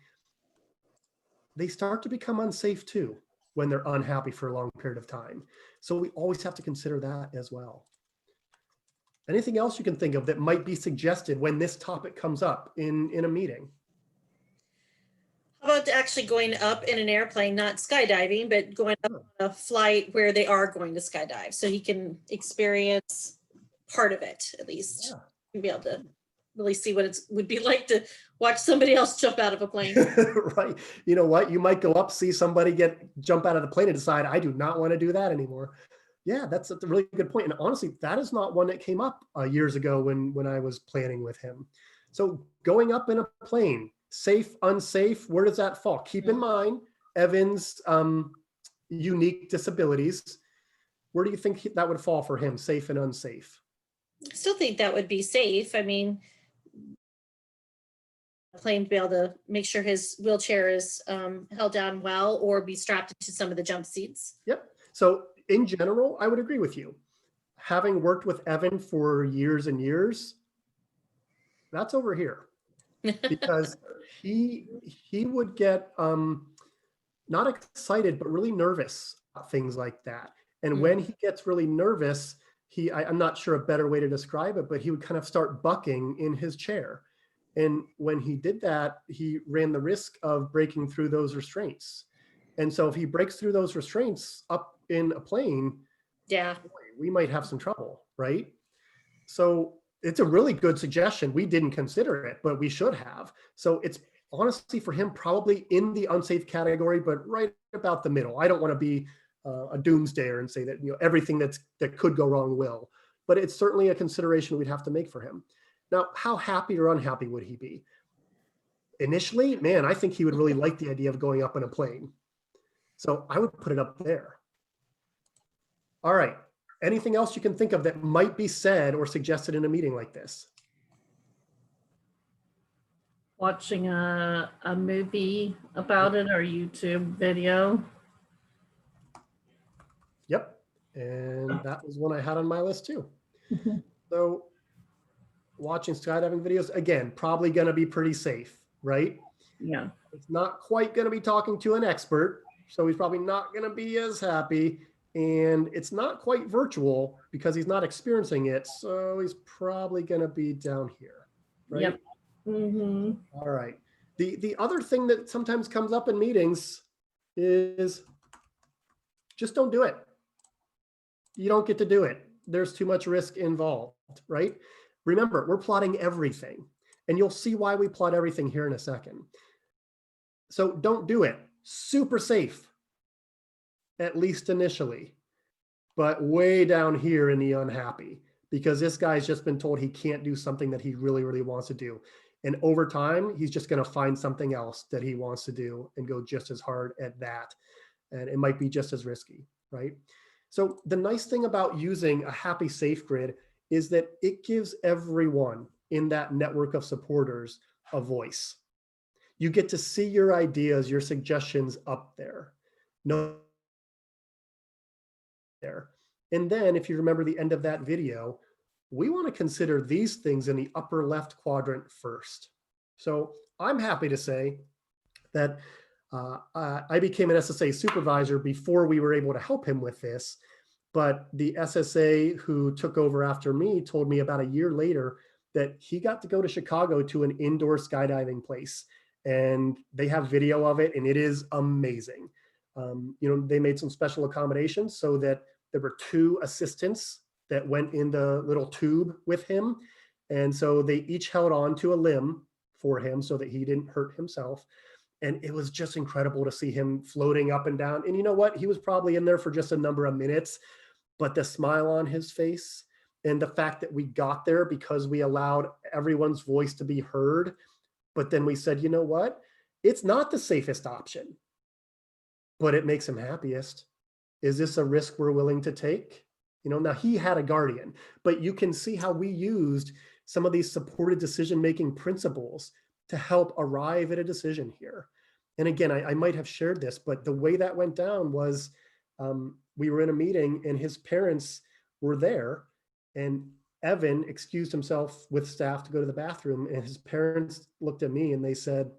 They start to become unsafe too when they're unhappy for a long period of time. So we always have to consider that as well. Anything else you can think of that might be suggested when this topic comes up in a meeting? How about actually going up in an airplane, not skydiving, but going up on a flight where they are going to skydive, so he can experience part of it at least, and be able to really see what it would be like to watch somebody else jump out of a plane. Right. You know what? You might go up, see somebody jump out of the plane and decide, I do not want to do that anymore. Yeah, that's a really good point. And honestly, that is not one that came up years ago when I was planning with him. So going up in a plane, safe, unsafe, where does that fall? Keep in mind, Evan's unique disabilities. Where do you think that would fall for him, safe and unsafe? I still think that would be safe. I mean, plane to be able to make sure his wheelchair is held down well, or be strapped into some of the jump seats. Yep. So in general, I would agree with you. Having worked with Evan for years and years, that's over here. Because he would get not excited, but really nervous about things like that. And when he gets really nervous, I'm not sure a better way to describe it, but he would kind of start bucking in his chair. And when he did that, he ran the risk of breaking through those restraints. And so if he breaks through those restraints up in a plane, yeah, we might have some trouble, right? So it's a really good suggestion. We didn't consider it, but we should have. So it's honestly for him probably in the unsafe category, but right about the middle. I don't want to be a doomsdayer and say that everything that could go wrong will, but it's certainly a consideration we'd have to make for him. Now, how happy or unhappy would he be? Initially, man, I think he would really like the idea of going up in a plane. So I would put it up there. All right. Anything else you can think of that might be said or suggested in a meeting like this? Watching a movie about it or YouTube video. Yep. And that was one I had on my list too. So watching skydiving videos, again, probably going to be pretty safe, right? Yeah. It's not quite going to be talking to an expert, so he's probably not going to be as happy. And it's not quite virtual because he's not experiencing it, so he's probably going to be down here, right? Yep. Mm-hmm. All right. The other thing that sometimes comes up in meetings is just don't do it. You don't get to do it. There's too much risk involved, right? Remember, we're plotting everything, and you'll see why we plot everything here in a second. So don't do it. Super safe, at least initially, but way down here in the unhappy, because this guy's just been told he can't do something that he really, really wants to do. And over time, he's just going to find something else that he wants to do and go just as hard at that. And it might be just as risky, right? So the nice thing about using a happy safe grid is that it gives everyone in that network of supporters a voice. You get to see your ideas, your suggestions up there. No there. And then if you remember the end of that video, we want to consider these things in the upper left quadrant first. So I'm happy to say that I became an SSA supervisor before we were able to help him with this. But the SSA who took over after me told me about a year later that he got to go to Chicago to an indoor skydiving place. And they have video of it, and it is amazing. They made some special accommodations so that there were 2 assistants that went in the little tube with him. And so they each held on to a limb for him so that he didn't hurt himself. And it was just incredible to see him floating up and down. And you know what? He was probably in there for just a number of minutes, but the smile on his face and the fact that we got there because we allowed everyone's voice to be heard. But then we said, you know what? It's not the safest option, but it makes him happiest. Is this a risk we're willing to take? Now he had a guardian, but you can see how we used some of these supported decision-making principles to help arrive at a decision here. And again, I might have shared this, but the way that went down was we were in a meeting and his parents were there, and Evan excused himself with staff to go to the bathroom, and his parents looked at me and they said,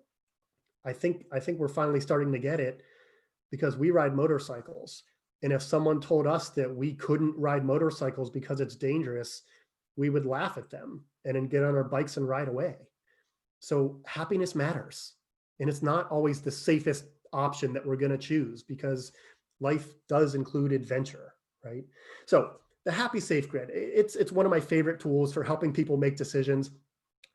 I think we're finally starting to get it, because we ride motorcycles. And if someone told us that we couldn't ride motorcycles because it's dangerous, we would laugh at them and then get on our bikes and ride away. So happiness matters. And it's not always the safest option that we're going to choose, because life does include adventure, right? So the Happy Safe Grid, it's one of my favorite tools for helping people make decisions,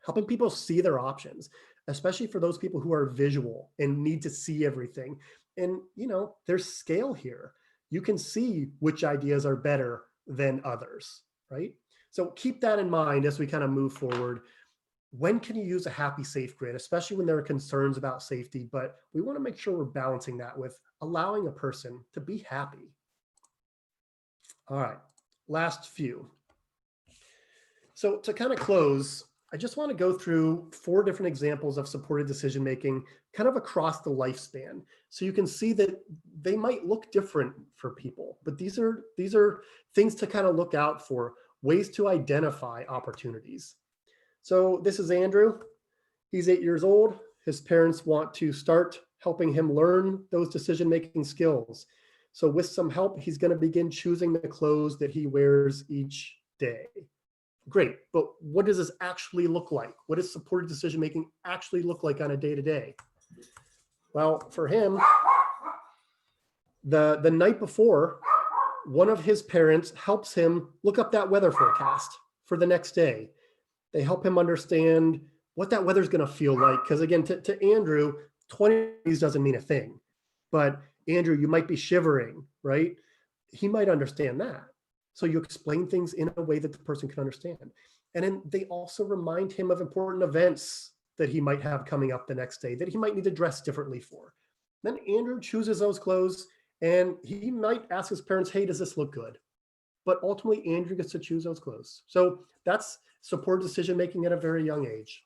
helping people see their options, especially for those people who are visual and need to see everything. And, there's scale here. You can see which ideas are better than others, right? So keep that in mind as we kind of move forward. When can you use a Happy Safe Grid, especially when there are concerns about safety, but we want to make sure we're balancing that with allowing a person to be happy. All right, last few. So to kind of close, I just want to go through 4 different examples of supported decision-making kind of across the lifespan. So you can see that they might look different for people, but these are things to kind of look out for, ways to identify opportunities. So this is Andrew. He's 8 years old. His parents want to start helping him learn those decision-making skills. So with some help, he's going to begin choosing the clothes that he wears each day. Great, but what does this actually look like? What does supported decision-making actually look like on a day-to-day? Well, for him, the night before, one of his parents helps him look up that weather forecast for the next day. They help him understand what that weather's going to feel like. Because again, to Andrew, 20 degrees doesn't mean a thing. But Andrew, you might be shivering, right? He might understand that. So you explain things in a way that the person can understand. And then they also remind him of important events that he might have coming up the next day that he might need to dress differently for. Then Andrew chooses those clothes, and he might ask his parents, hey, does this look good? But ultimately, Andrew gets to choose those clothes. So that's supported decision-making at a very young age.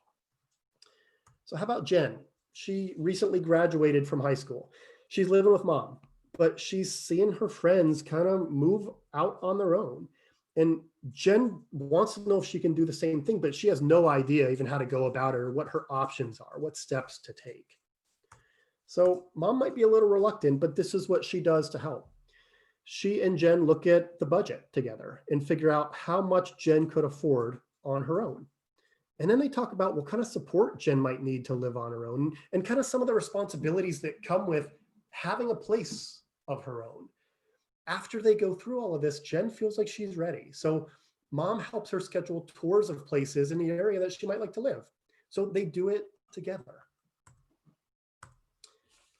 So how about Jen? She recently graduated from high school. She's living with mom, but she's seeing her friends kind of move out on their own. And Jen wants to know if she can do the same thing, but she has no idea even how to go about it or what her options are, what steps to take. So mom might be a little reluctant, but this is what she does to help. She and Jen look at the budget together and figure out how much Jen could afford on her own. And then they talk about what kind of support Jen might need to live on her own and kind of some of the responsibilities that come with having a place of her own. After they go through all of this, Jen feels like she's ready. So mom helps her schedule tours of places in the area that she might like to live. So they do it together.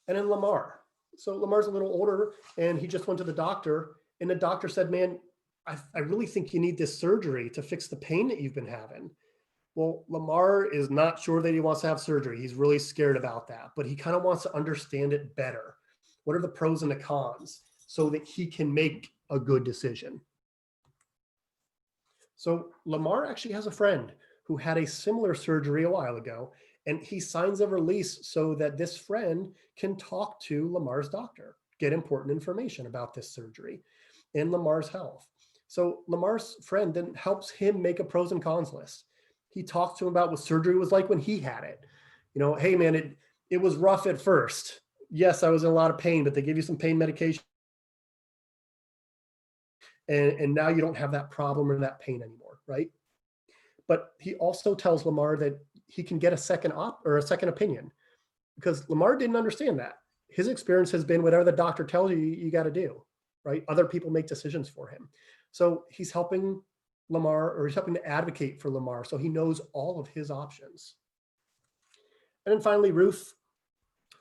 And then Lamar. So Lamar's a little older and he just went to the doctor and the doctor said, man, I really think you need this surgery to fix the pain that you've been having. Well, Lamar is not sure that he wants to have surgery. He's really scared about that, but he kind of wants to understand it better. What are the pros and the cons so that he can make a good decision? So Lamar actually has a friend who had a similar surgery a while ago, and he signs a release so that this friend can talk to Lamar's doctor, get important information about this surgery. and Lamar's health. So Lamar's friend then helps him make a pros and cons list. He talks to him about what surgery was like when he had it. Hey man, it was rough at first. Yes, I was in a lot of pain, but they give you some pain medication. And now you don't have that problem or that pain anymore, right? But he also tells Lamar that he can get a second opinion, because Lamar didn't understand that. His experience has been whatever the doctor tells you, you got to do, right? Other people make decisions for him. So he's helping Lamar, or he's helping to advocate for Lamar, so he knows all of his options. And then finally, Ruth,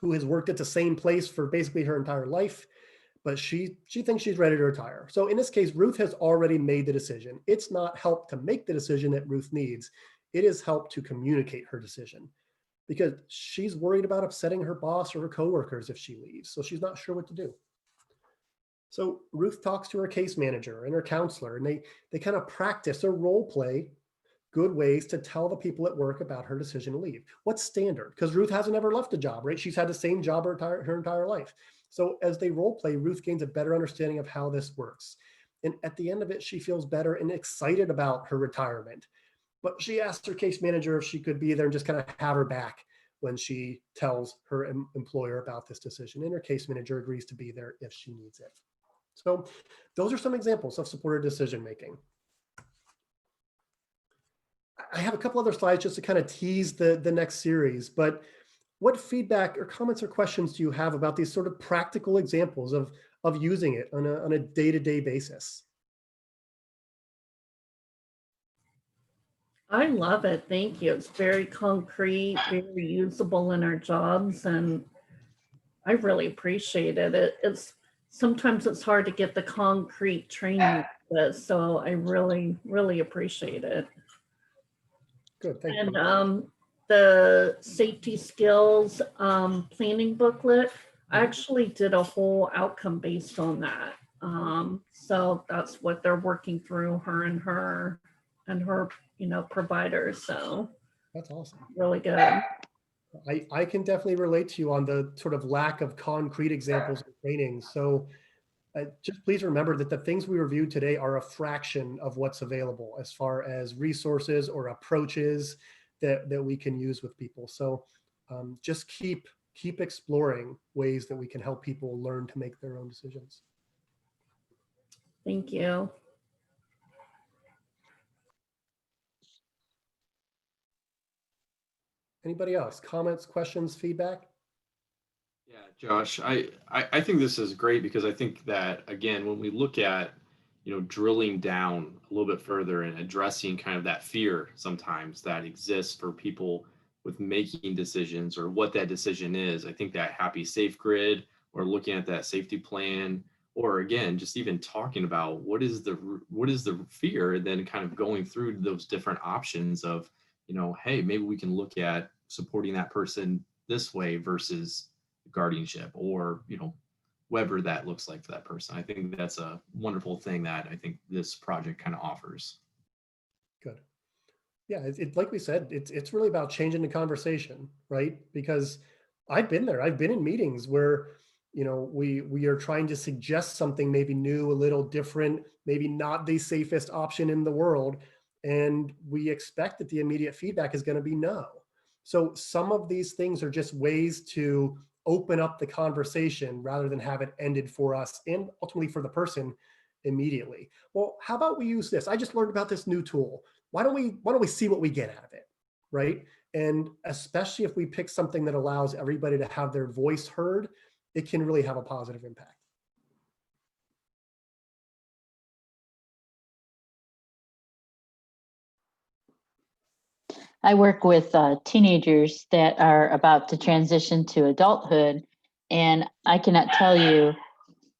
who has worked at the same place for basically her entire life, but she thinks she's ready to retire. So in this case, Ruth has already made the decision. It's not help to make the decision that Ruth needs. It is help to communicate her decision, because she's worried about upsetting her boss or her coworkers if she leaves. So she's not sure what to do. So Ruth talks to her case manager and her counselor, and they kind of practice or role play good ways to tell the people at work about her decision to leave. What's standard? Because Ruth hasn't ever left a job, right? She's had the same job her entire life. So as they role play, Ruth gains a better understanding of how this works. And at the end of it, she feels better and excited about her retirement. But she asked her case manager if she could be there and just kind of have her back when she tells her employer about this decision. And her case manager agrees to be there if she needs it. So those are some examples of supported decision-making. I have a couple other slides just to kind of tease the next series, but what feedback or comments or questions do you have about these sort of practical examples of using it on a day-to-day basis? I love it. Thank you. It's very concrete, very usable in our jobs, and I really appreciate it. Sometimes it's hard to get the concrete training, so I really, really appreciate it. Good, thank you. you. And the safety skills planning booklet, I actually did a whole outcome based on that. So that's what they're working through, her and her providers. So that's awesome. Really good. I can definitely relate to you on the sort of lack of concrete examples of training. So just please remember that the things we reviewed today are a fraction of what's available as far as resources or approaches that we can use with people. So just keep exploring ways that we can help people learn to make their own decisions. Thank you. Anybody else? Comments, questions, feedback? Yeah, Josh, I think this is great, because I think that, again, when we look at, drilling down a little bit further and addressing kind of that fear sometimes that exists for people with making decisions or what that decision is, I think that happy safe grid, or looking at that safety plan, or again, just even talking about what is the fear, and then kind of going through those different options of, hey, maybe we can look at supporting that person this way versus guardianship, or whatever that looks like for that person. I think that's a wonderful thing that I think this project kind of offers. Good. Yeah, it's like we said, it's really about changing the conversation, right? Because I've been there. I've been in meetings where we are trying to suggest something maybe new, a little different, maybe not the safest option in the world, and we expect that the immediate feedback is going to be no. So some of these things are just ways to open up the conversation rather than have it ended for us and ultimately for the person immediately. Well, how about we use this? I just learned about this new tool. Why don't we see what we get out of it, right? And especially if we pick something that allows everybody to have their voice heard, it can really have a positive impact. I work with teenagers that are about to transition to adulthood, and I cannot tell you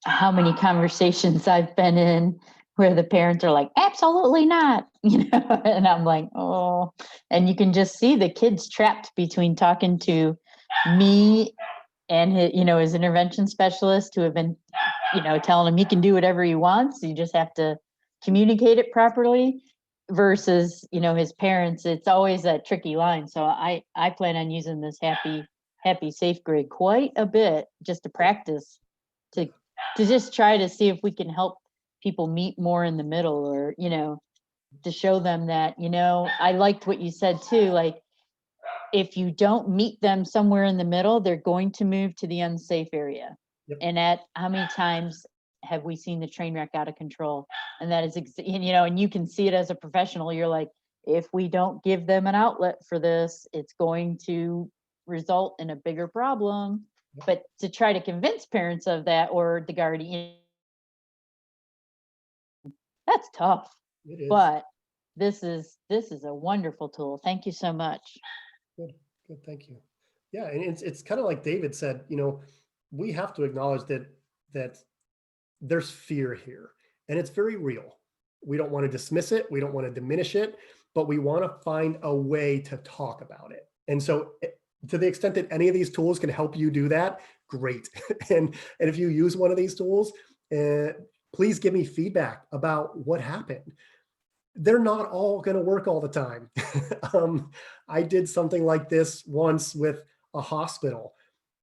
how many conversations I've been in where the parents are like, absolutely not, and I'm like, oh, and you can just see the kids trapped between talking to me and his intervention specialist, who have been, telling him he can do whatever he wants. You just have to communicate it properly. Versus, his parents. It's always a tricky line. So I plan on using this happy safe grid quite a bit, just to practice, to just try to see if we can help people meet more in the middle, or, to show them that, I liked what you said too, like, if you don't meet them somewhere in the middle, they're going to move to the unsafe area. Yep. And how many times have we seen the train wreck out of control? And that is, and you can see it as a professional. You're like, if we don't give them an outlet for this, it's going to result in a bigger problem. Yep. But to try to convince parents of that, or the guardian, that's tough. It is. But this is a wonderful tool. Thank you so much. Good, thank you. Yeah, and it's kind of like David said, we have to acknowledge that there's fear here, and it's very real. We don't want to dismiss it, we don't want to diminish it, but we want to find a way to talk about it. And so to the extent that any of these tools can help you do that, great. And if you use one of these tools, please give me feedback about what happened. They're not all going to work all the time. I did something like this once with a hospital.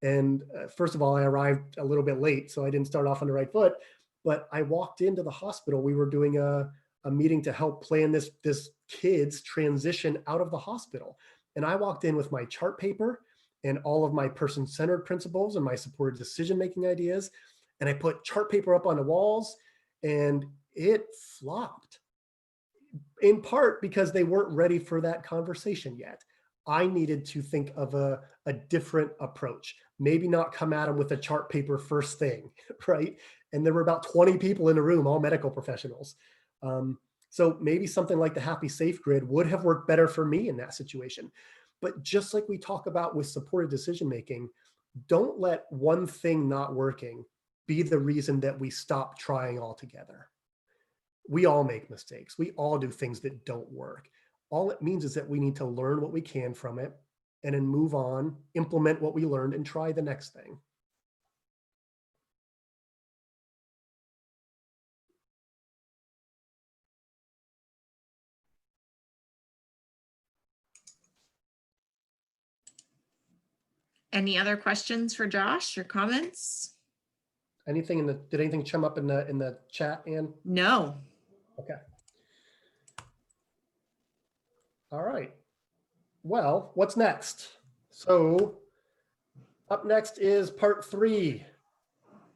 And first of all, I arrived a little bit late, so I didn't start off on the right foot. But I walked into the hospital. We were doing a meeting to help plan this kid's transition out of the hospital. And I walked in with my chart paper and all of my person-centered principles and my supported decision-making ideas. And I put chart paper up on the walls, and it flopped. In part because they weren't ready for that conversation yet. I needed to think of a different approach. Maybe not come at them with a chart paper first thing, right? And there were about 20 people in the room, all medical professionals. So maybe something like the Happy Safe Grid would have worked better for me in that situation. But just like we talk about with supported decision-making, don't let one thing not working be the reason that we stop trying altogether. We all make mistakes. We all do things that don't work. All it means is that we need to learn what we can from it and then move on, implement what we learned, and try the next thing. Any other questions for Josh or comments? Anything did anything come up in the chat, Ann? No. Okay. All right. Well, what's next? So up next is part 3.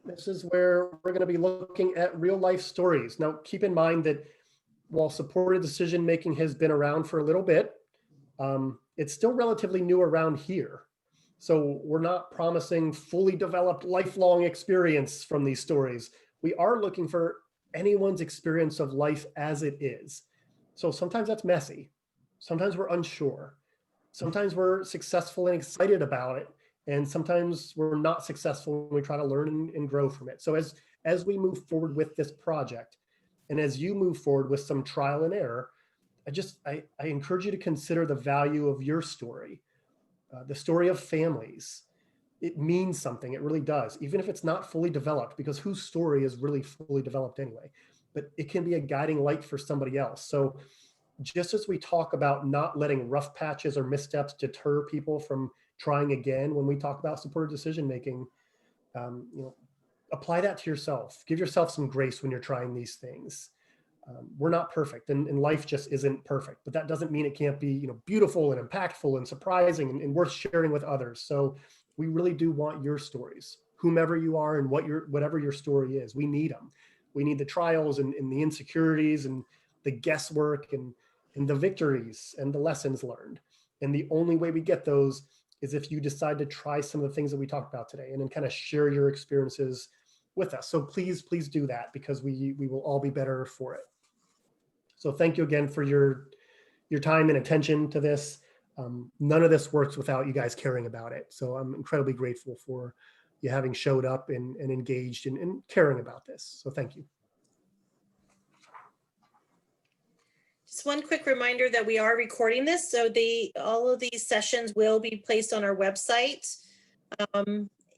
This is where we're going to be looking at real life stories. Now, keep in mind that while supported decision making has been around for a little bit, it's still relatively new around here. So we're not promising fully developed lifelong experience from these stories. We are looking for anyone's experience of life as it is. So sometimes that's messy. Sometimes we're unsure. Sometimes we're successful and excited about it. And sometimes we're not successful when we try to learn and grow from it. So as we move forward with this project, and as you move forward with some trial and error, I encourage you to consider the value of your story. The story of families. It means something, it really does, even if it's not fully developed, because whose story is really fully developed anyway, but it can be a guiding light for somebody else. So just as we talk about not letting rough patches or missteps deter people from trying again, when we talk about supported decision-making, apply that to yourself. Give yourself some grace when you're trying these things. We're not perfect, and life just isn't perfect, but that doesn't mean it can't be, beautiful and impactful and surprising and worth sharing with others. So we really do want your stories, whomever you are and whatever your story is. We need them. We need the trials and the insecurities and the guesswork and the victories and the lessons learned. And the only way we get those is if you decide to try some of the things that we talked about today and then kind of share your experiences with us. So please do that, because we will all be better for it. So thank you again for your time and attention to this. None of this works without you guys caring about it. So I'm incredibly grateful for you having showed up and engaged and caring about this. So thank you. Just one quick reminder that we are recording this. So all of these sessions will be placed on our website.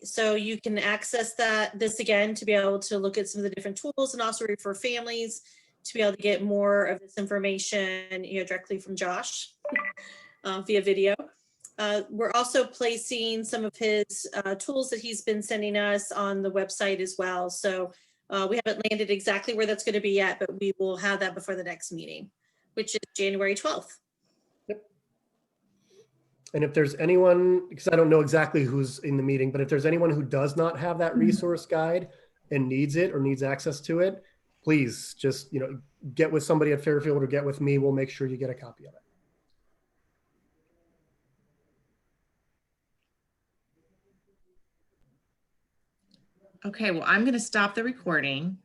So you can access this again to be able to look at some of the different tools, and also refer families to be able to get more of this information directly from Josh via video. We're also placing some of his tools that he's been sending us on the website as well. So We haven't landed exactly where that's going to be yet, but we will have that before the next meeting, which is January 12th. And if there's anyone, because I don't know exactly who's in the meeting, but if there's anyone who does not have that resource guide and needs it or needs access to it, please just, get with somebody at Fairfield or get with me. We'll make sure you get a copy of it. Okay, well, I'm going to stop the recording.